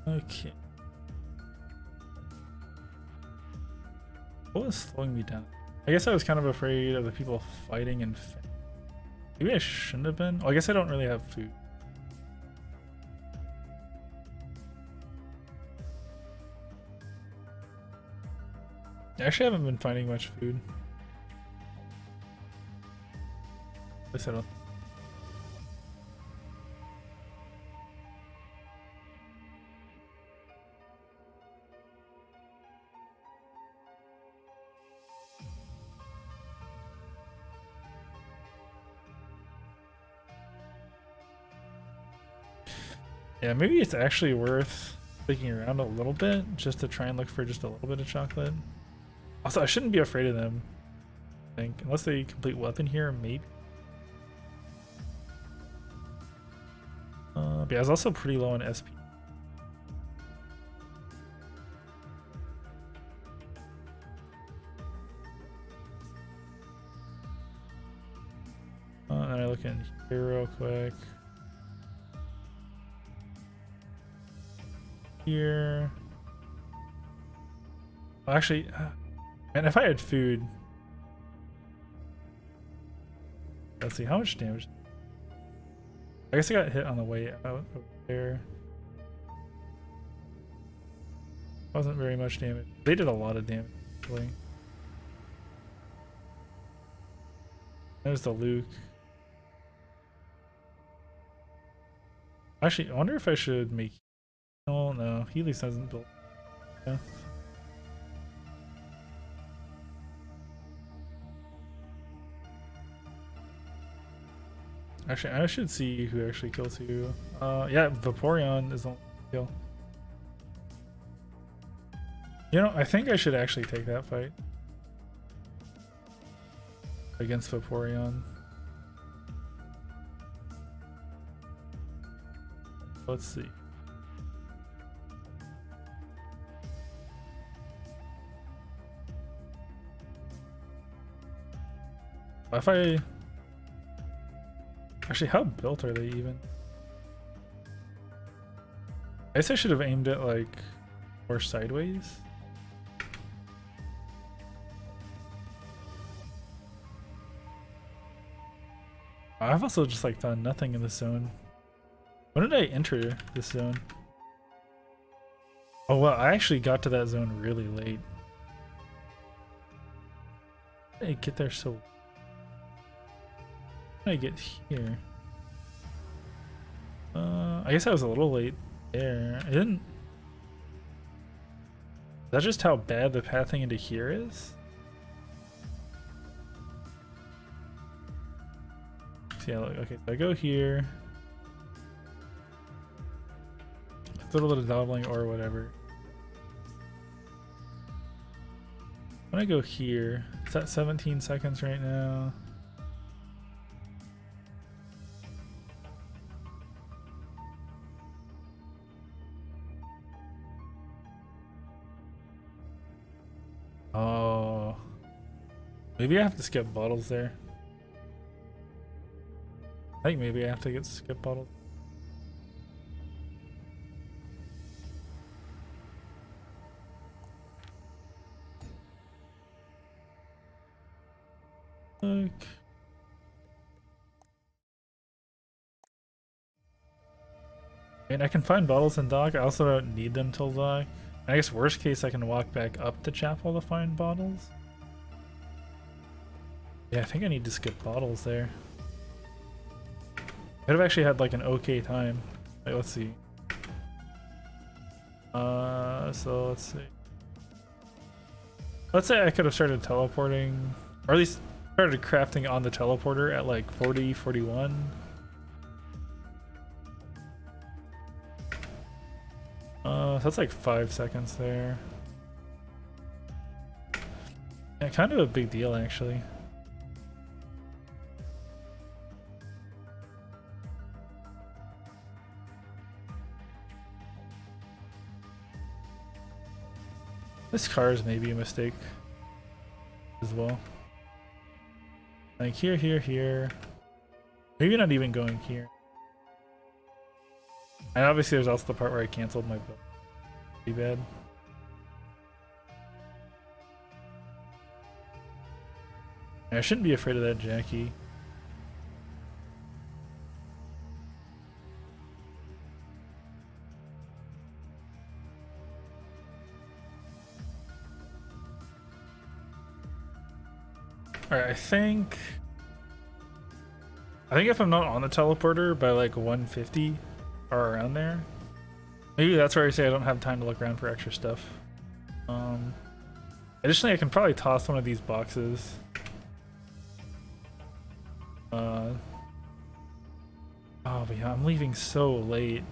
Okay. What was slowing me down? I guess I was kind of afraid of the people fighting and maybe I shouldn't have been. Oh, I guess I don't really have food. I actually haven't been finding much food. At least I don't. Yeah, maybe it's actually worth sticking around a little bit just to try and look for just a little bit of chocolate. Also, I shouldn't be afraid of them, I think. Unless they complete weapon here, maybe. But yeah, I was also pretty low on SP. And I look in here real quick. Here. Well, actually, man, if I had food. Let's see, how much damage? I guess I got hit on the way out over there. Wasn't very much damage. They did a lot of damage, actually. There's the Luke. Actually, I wonder if I should make. Oh no, Healy's hasn't built. Yeah. Actually, I should see who actually kills who. Yeah, Vaporeon is the only kill. You know, I think I should actually take that fight against Vaporeon. Let's see. If I actually, how built are they even? I guess I should have aimed it like more sideways. I've also just like done nothing in this zone. When did I enter this zone? Oh well, I actually got to that zone really late. How did I get there so? How did I get here? I guess I was a little late there. I didn't. Is that just how bad the pathing into here is? Yeah, look, okay, so I go here. A little bit of doubling or whatever. When I go here, it's at 17 seconds right now. Oh, maybe I have to skip bottles there. I think maybe I have to get skip bottles. Look. And I can find bottles in dock. I also don't need them till dock. And I guess worst case I can walk back up to chapel to find bottles. Yeah, I think I need to skip bottles there. Could have actually had like an okay time. Wait, let's see. So let's see. Let's say I could have started teleporting, or at least started crafting on the teleporter at like 40, 41. So that's like 5 seconds there. Yeah, kind of a big deal actually. This car is maybe a mistake as well. Like here, here, here. Maybe not even going here. And obviously there's also the part where I canceled my build. Pretty bad. I shouldn't be afraid of that Jackie. Alright, I think if I'm not on the teleporter by like 150 or around there, maybe that's where I say I don't have time to look around for extra stuff. Additionally, I can probably toss one of these boxes. Oh, but yeah, I'm leaving so late.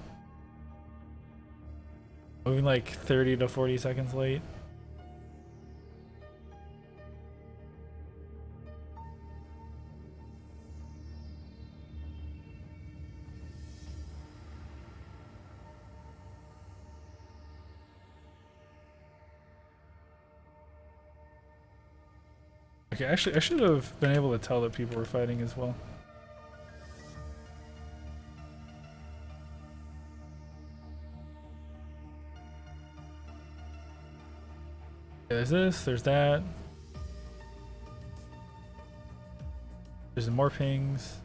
Moving like 30 to 40 seconds late. Okay, actually, I should have been able to tell that people were fighting as well. Yeah, there's this, there's that. There's more pings.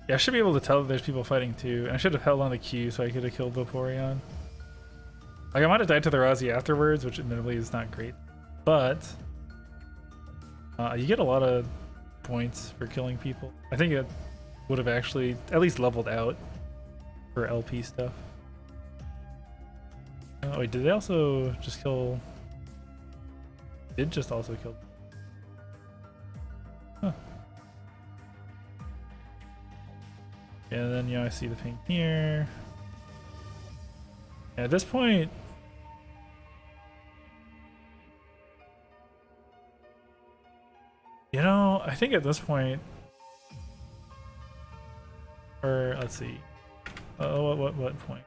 Yeah, I should be able to tell that there's people fighting too. And I should have held on the Q so I could have killed Vaporeon. Like, I might have died to the Razi afterwards, which admittedly is not great. But you get a lot of points for killing people. I think it would have actually at least leveled out for LP stuff. Oh wait, did they also just kill? Did just also kill? Huh. Yeah, and then I see the ping here. Yeah, at this point. I think at this point, or let's see, what point?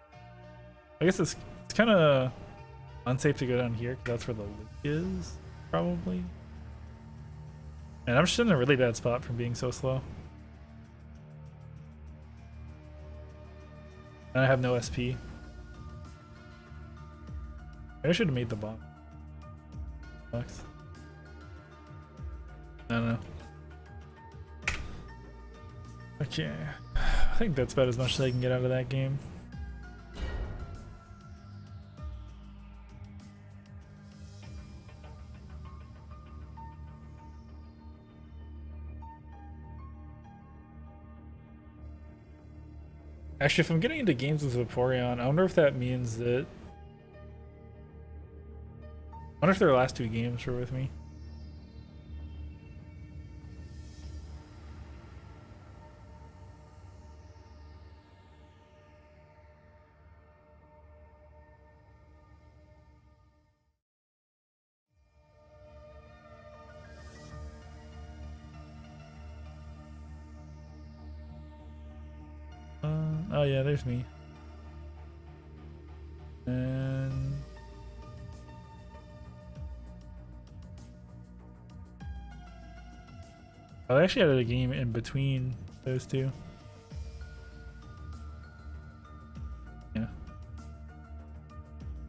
I guess it's kind of unsafe to go down here because that's where the loot is, probably. And I'm just in a really bad spot from being so slow. And I have no SP. I should have made the bomb. Sucks. I don't know. Okay, I think that's about as much as I can get out of that game. Actually, if I'm getting into games with Vaporeon, I wonder if that means that... I wonder if their last 2 games were with me. Oh yeah, there's me. And I actually had a game in between those two. Yeah.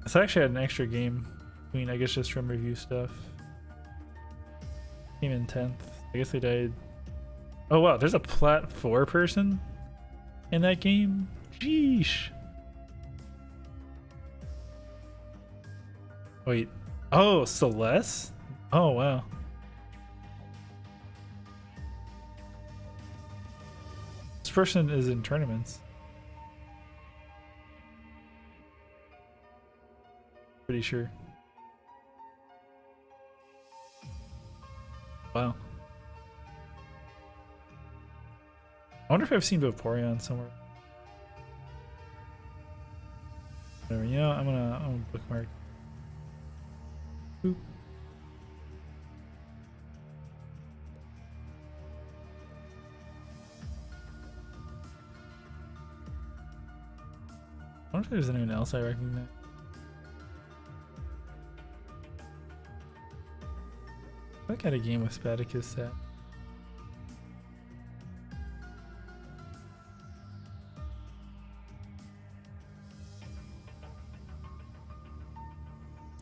So I actually had an extra game between, I guess, just from review stuff. Came in 10th. I guess they died. Oh wow, there's a plat 4 person in that game? Sheesh. Wait. Oh, Celeste? Oh wow. This person is in tournaments. Pretty sure. Wow. I wonder if I've seen Vaporeon somewhere. Whatever, you know, I'm gonna bookmark. Boop. I wonder if there's anyone else I recognize. I got a game with Spadicus set.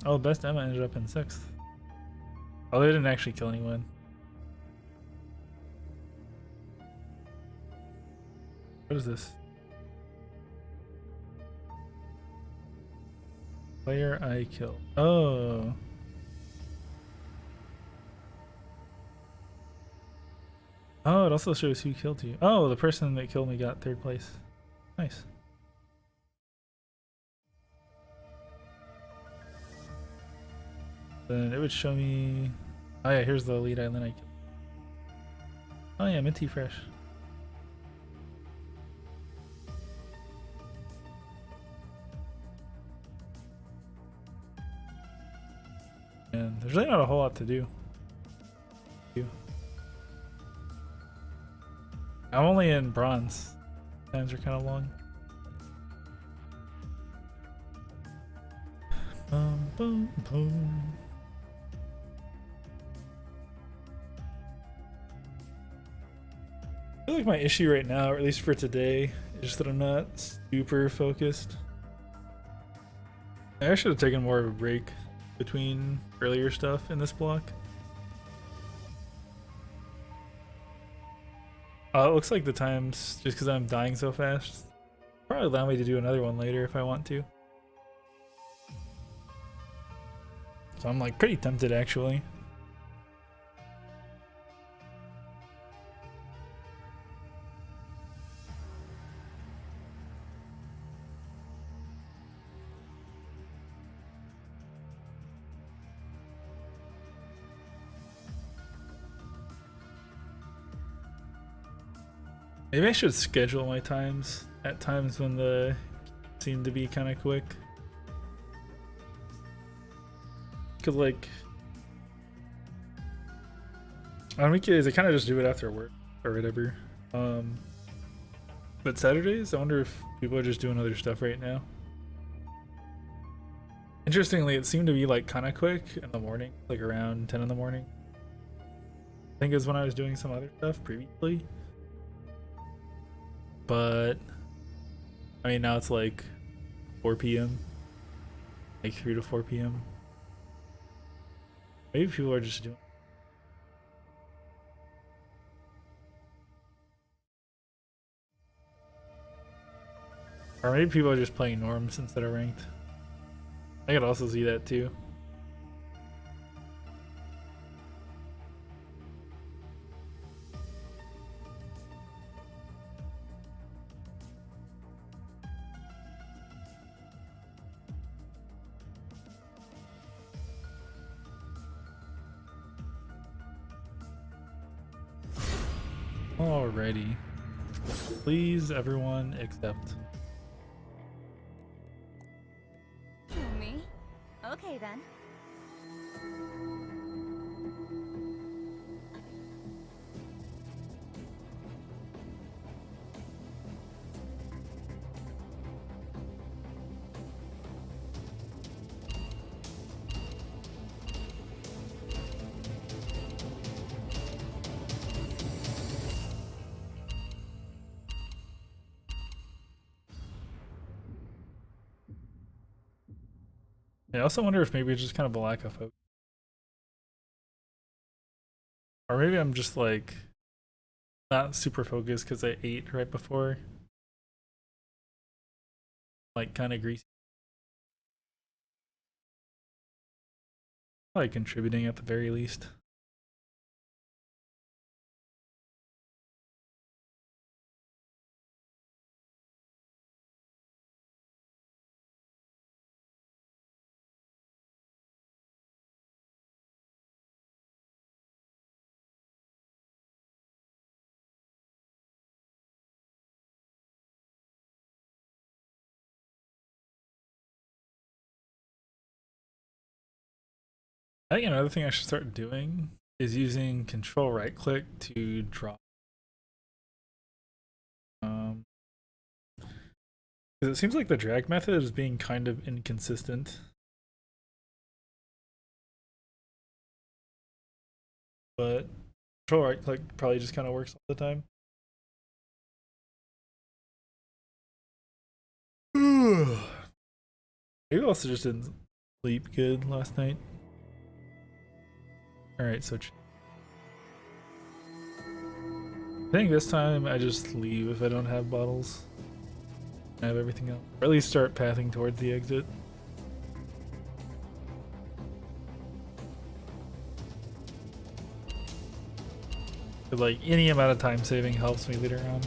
Oh, best Emma ended up in 6th. Oh, they didn't actually kill anyone. What is this? Player I killed. Oh. Oh, it also shows who killed you. Oh, the person that killed me got 3rd place. Nice. Then it would show me. Oh yeah, here's the elite island I killed. Oh yeah, Minty Fresh. And there's really not a whole lot to do. I'm only in bronze. Times are kind of long. Boom, boom, boom. I feel like my issue right now, or at least for today, is just that I'm not super focused. I should have taken more of a break between earlier stuff in this block. It looks like the times, just because I'm dying so fast, probably allow me to do another one later if I want to. So I'm like pretty tempted actually. Maybe I should schedule my times at times when the seem to be kind of quick. Cause like on weekdays I kind of just do it after work or whatever. But Saturdays, I wonder if people are just doing other stuff right now. Interestingly, it seemed to be like kind of quick in the morning, like around 10 in the morning. I think is when I was doing some other stuff previously. But I mean, now it's like 4 p.m. like 3 to 4 p.m. Maybe people are just doing. Or maybe people are just playing norms instead of ranked. I could also see that too. Alrighty. Please, everyone, accept. Me? Okay then. I also wonder if maybe it's just kind of a lack of focus. Or maybe I'm just like not super focused because I ate right before. Like kind of greasy. Probably contributing at the very least. I think another thing I should start doing is using control right click to drop. Because it seems like the drag method is being kind of inconsistent. But control right click probably just kind of works all the time. Maybe I also just didn't sleep good last night. Alright, so I think this time I just leave if I don't have bottles. I have everything else. Or at least start pathing towards the exit. But like any amount of time saving helps me later on.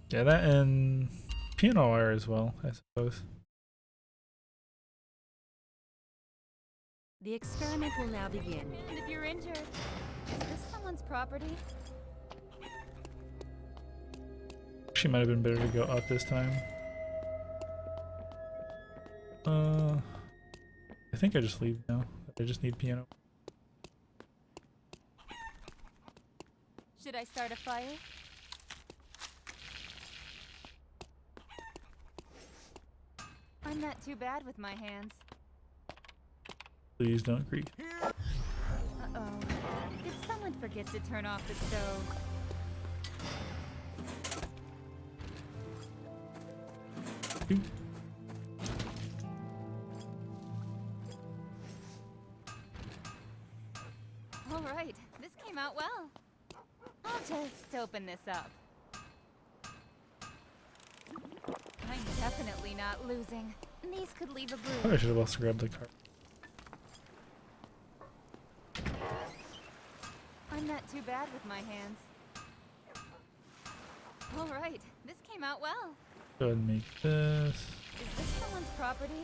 Yeah, that and piano wire as well, I suppose. The experiment will now begin. And if you're injured, is this someone's property? She might have been better to go up this time. I think I just leave now. I just need piano. Should I start a fire? I'm not too bad with my hands. Please don't grease. Uh-oh. Did someone forget to turn off the stove? Oop. All right, this came out well. I'll just open this up. I'm definitely not losing. These could leave a Probably I bruise. should have also grabbed the card. I'm not too bad with my hands. All right, this came out well. Go ahead and make this. Is this someone's property?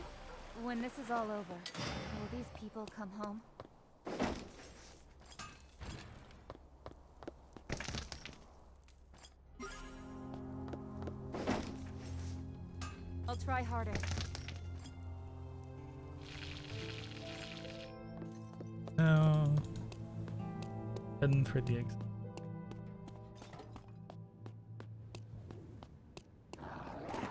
When this is all over, will these people come home? I'll try harder. Now, heading for the exit.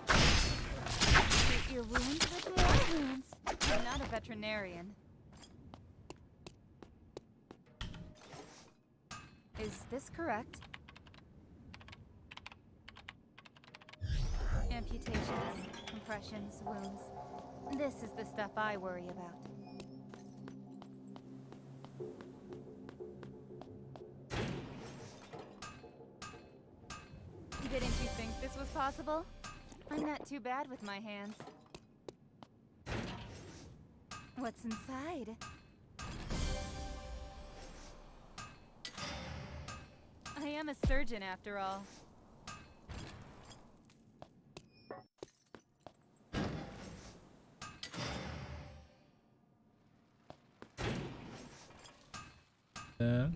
Treat your wounds with more wounds. I'm not a veterinarian. Is this correct? Amputations, compressions, wounds. This is the stuff I worry about. Didn't you think this was possible? I'm not too bad with my hands. What's inside? I am a surgeon after all. That.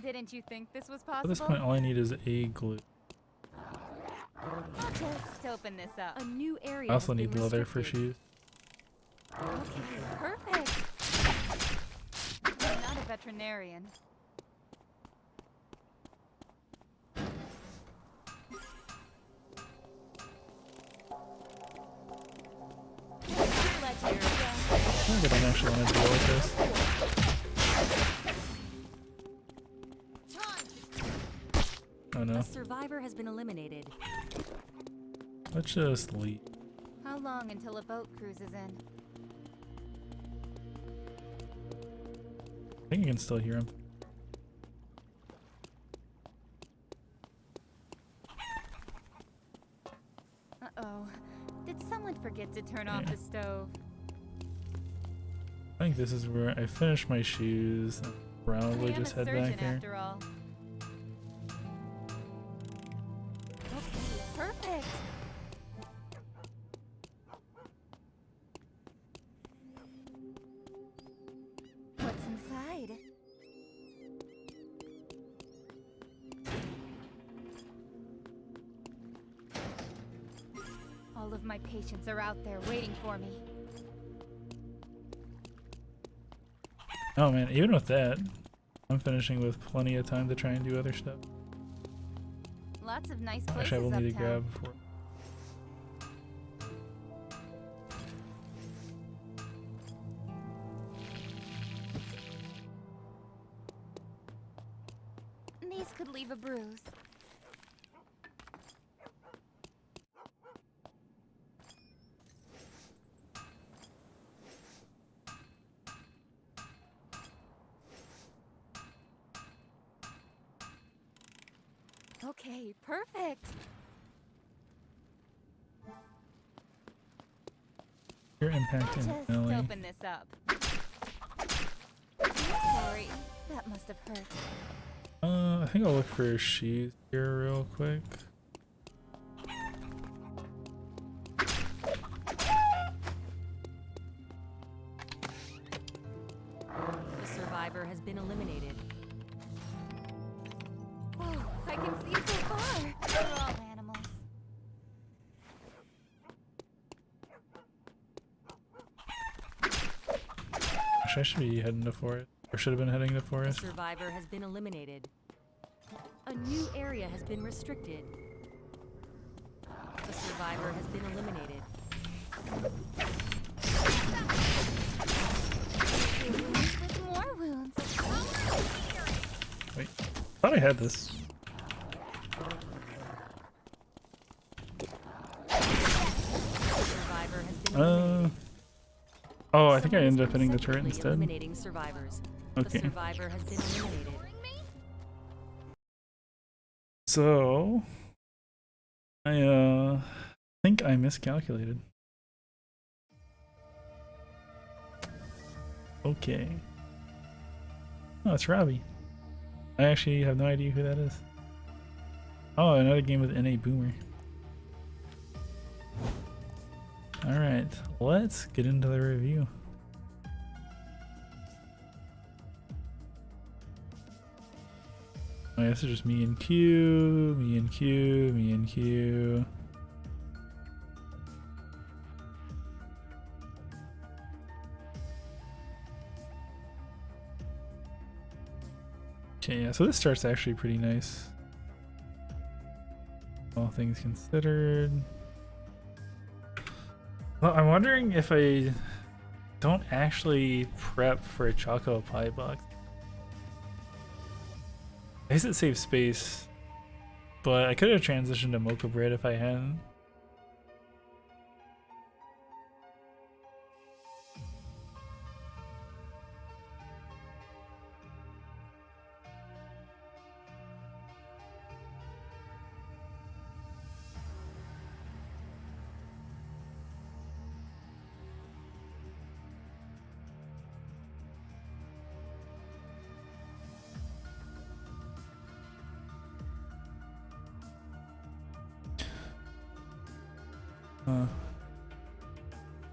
Didn't you think this was At this possible? point, all I need is a glue. I'll just open this up. A new area. I also has need been leather for restricted. shoes. Okay, perfect. I'm not a veterinarian. Let you go. I don't actually want to deal with this. Oh no. A survivor has been eliminated. let's just leave. How long until a boat cruises in? I think you can still hear him. Uh-oh. Did someone forget to turn off the stove? I think this is where I finish my shoes and probably I am just a head surgeon back there. after all. Okay, perfect. What's inside? All of my patients are out there waiting for me. Oh man, even with that, I'm finishing with plenty of time to try and do other stuff. Lots of nice places Actually, I will need to uptown. grab before. These could leave a bruise. Okay, perfect. Your impact Just in Ellie. open this up. Sorry, that must have hurt. I think I'll look for shoes here real quick. The survivor has been eliminated. Oh, I can see so far. They're all animals. Actually, I should be heading to forest. Or should have been heading to The forest. survivor has been eliminated. A new area has been restricted. The survivor has been eliminated. Wounds with more wounds. Wait, thought I had this. The survivor has been eliminated. Oh, I think I Someone ended is up hitting the turret consecutively instead. Eliminating survivors. Okay. The survivor has been eliminated. So, I think I miscalculated. Okay. Oh, it's Robbie. I actually have no idea who that is. Oh, another game with NA Boomer. Alright, let's get into the review. Oh, this is just me and Q, me and Q, me and Q. Okay, yeah, so this start's actually pretty nice. All things considered. Well, I'm wondering if I don't actually prep for a Choco Pie box. I guess it saves space, but I could have transitioned to Mocha Bread if I hadn't.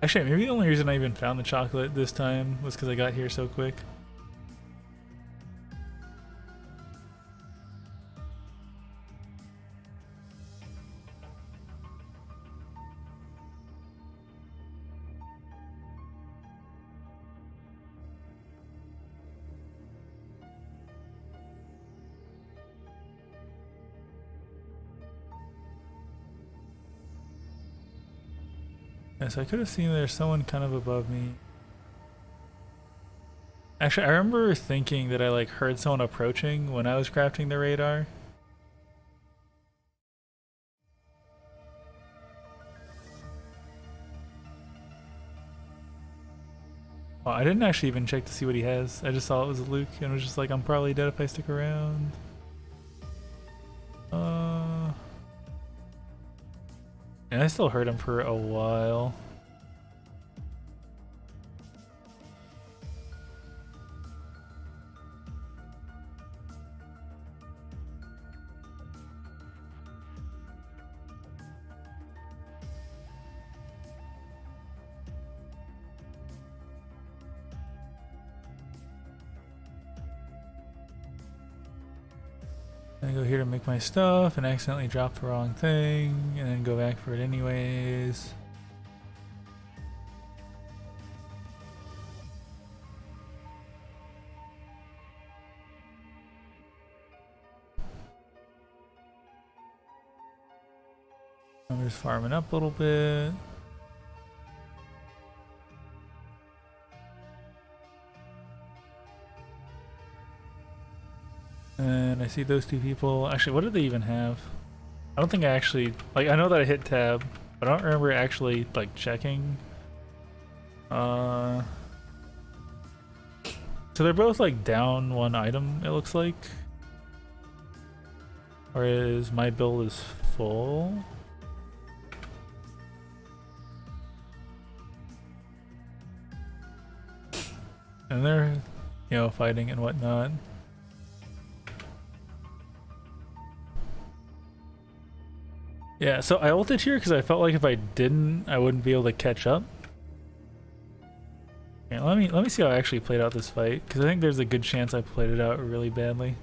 Actually, maybe the only reason I even found the chocolate this time was because I got here so quick. Yeah, so I could have seen there's someone kind of above me. Actually, I remember thinking that I like heard someone approaching when I was crafting the radar. I didn't actually even check to see what he has. I just saw it was Luke and was just like, I'm probably dead if I stick around. And I still heard him for a while. I go here to make my stuff and accidentally drop the wrong thing and then go back for it anyways. I'm just farming up a little bit. And I see those two people. Actually, what did they even have? I don't think I actually, like, I know that I hit tab, but I don't remember actually, like, checking. So they're both, like, down one item, it looks like. Whereas my build is full. And they're, you know, fighting and whatnot. Yeah, so I ulted here because I felt like if I didn't, I wouldn't be able to catch up. Okay, let me see how I actually played out this fight, because I think there's a good chance I played it out really badly.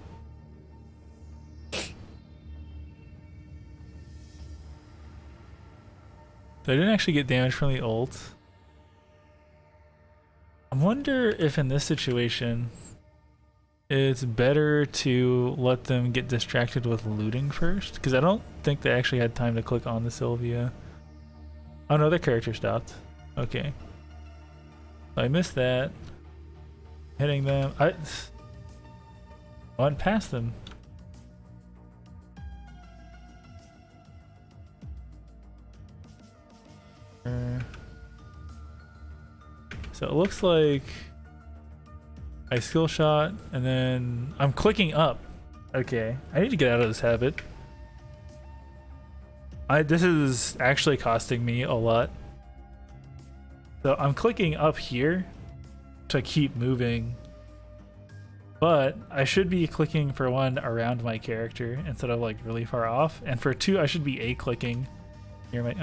So I didn't actually get damage from the ult. I wonder if in this situation it's better to let them get distracted with looting first, because I don't think they actually had time to click on the Sylvia. Oh no, their character stopped. Okay. So I missed that. Hitting them. I went past them. So it looks like I skill shot and then I'm clicking up. Okay, I need to get out of this habit. This is actually costing me a lot. So I'm clicking up here to keep moving, but I should be clicking for one around my character instead of like really far off, and for two I should be A clicking near my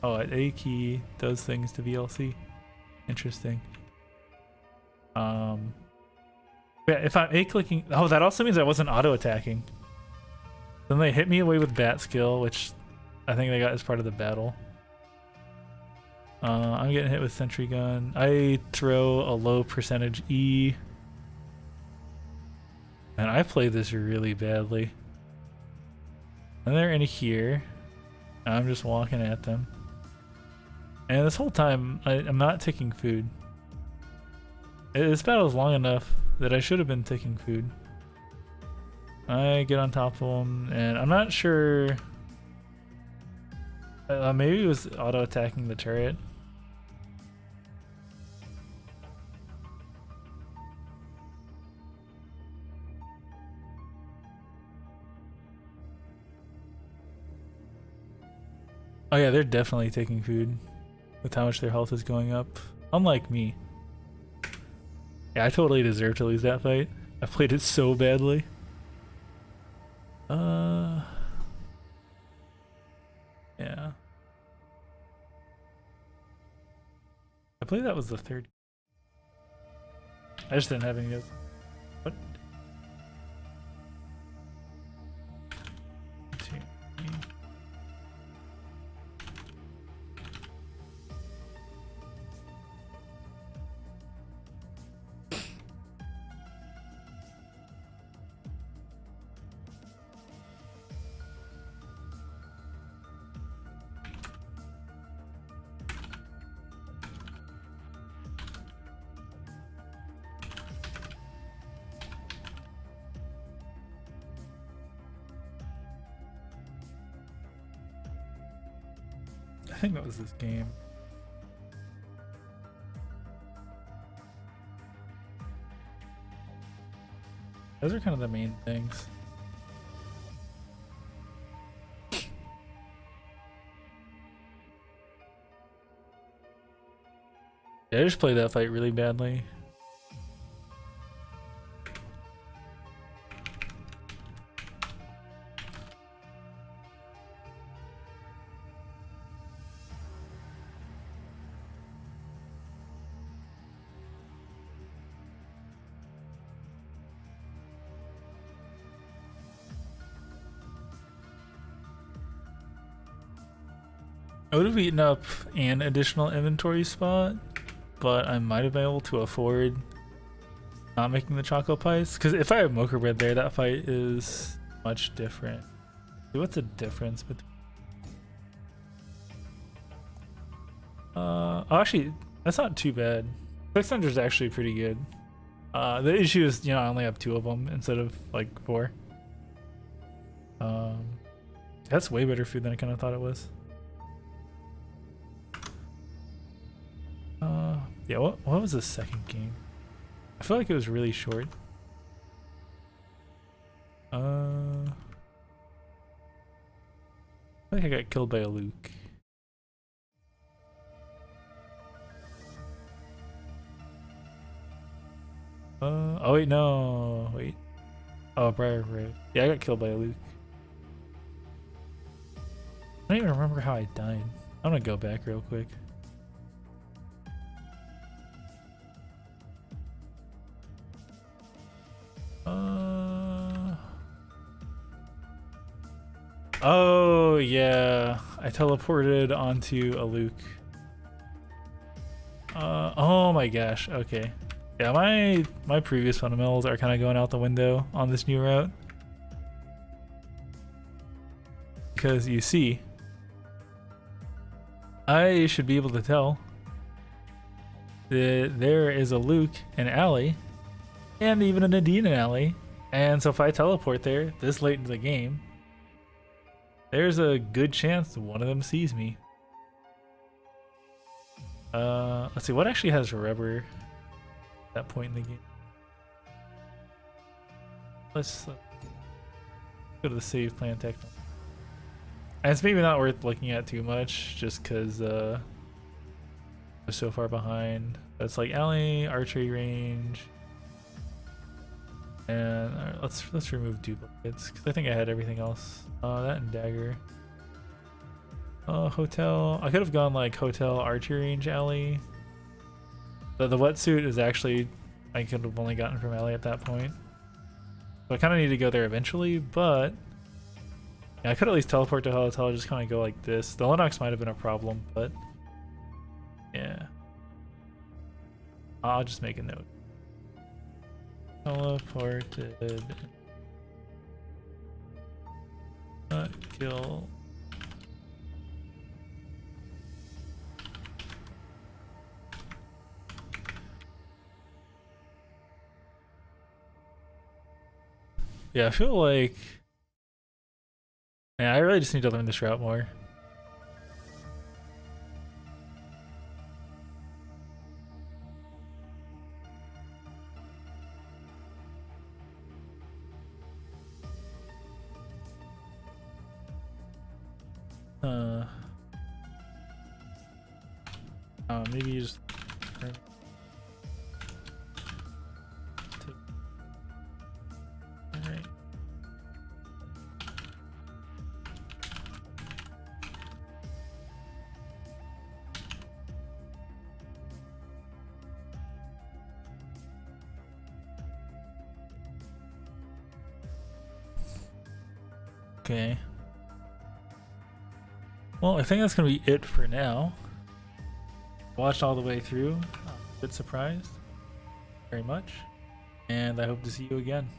A key does things to VLC. Interesting. Yeah, if I'm A clicking, oh, that also means I wasn't auto attacking. Then they hit me away with bat skill, which I think they got as part of the battle. I'm getting hit with sentry gun. I throw a low percentage E. And I played this really badly. And they're in here. I'm just walking at them. And this whole time, I'm not taking food. This battle is long enough that I should have been taking food. I get on top of them, and I'm not sure. Maybe it was auto attacking the turret. Oh yeah, they're definitely taking food with how much their health is going up. Unlike me. Yeah, I totally deserve to lose that fight. I played it so badly. Yeah. I believe that was the third. I just didn't have any of those. What? 2, 3. I think that was this game. Those are kind of the main things. Yeah, I just played that fight really badly. I would have eaten up an additional inventory spot, but I might have been able to afford not making the choco pies. Because if I have mocha bread there, that fight is much different. What's the difference between? Oh, actually, that's not too bad. 600 is actually pretty good. The issue is, I only have 2 of them instead of like 4. That's way better food than I kind of thought it was. Yeah, what was the second game? I feel like it was really short. I think I got killed by a Luke. Oh wait, no, wait. Oh, Briar Road. Yeah, I got killed by a Luke. I don't even remember how I died. I'm gonna go back real quick. Oh yeah, I teleported onto a Luke. Oh my gosh. Okay. Yeah, my previous fundamentals are kind of going out the window on this new route. Because you see, I should be able to tell that there is a Luke, an alley, and even a Nadine alley. And so if I teleport there this late into the game, there's a good chance one of them sees me. Let's see, what actually has rubber at that point in the game? Let's go to the save plan techno. And it's maybe not worth looking at too much just because we're so far behind. But it's like alley, archery range. And let's remove duplicates because I think I had everything else. That and dagger. Hotel. I could have gone like hotel, archery range, alley. The wetsuit is actually I could have only gotten from alley at that point. So I kind of need to go there eventually, but yeah, I could at least teleport to hotel. Just kind of go like this. The Lennox might have been a problem, but yeah, I'll just make a note. Teleported. Kill. Yeah, I feel like. Yeah, I really just need to learn this route more. Maybe you just alright. Okay. Well, I think that's gonna be it for now. Watched all the way through. A bit surprised. Very much. And I hope to see you again.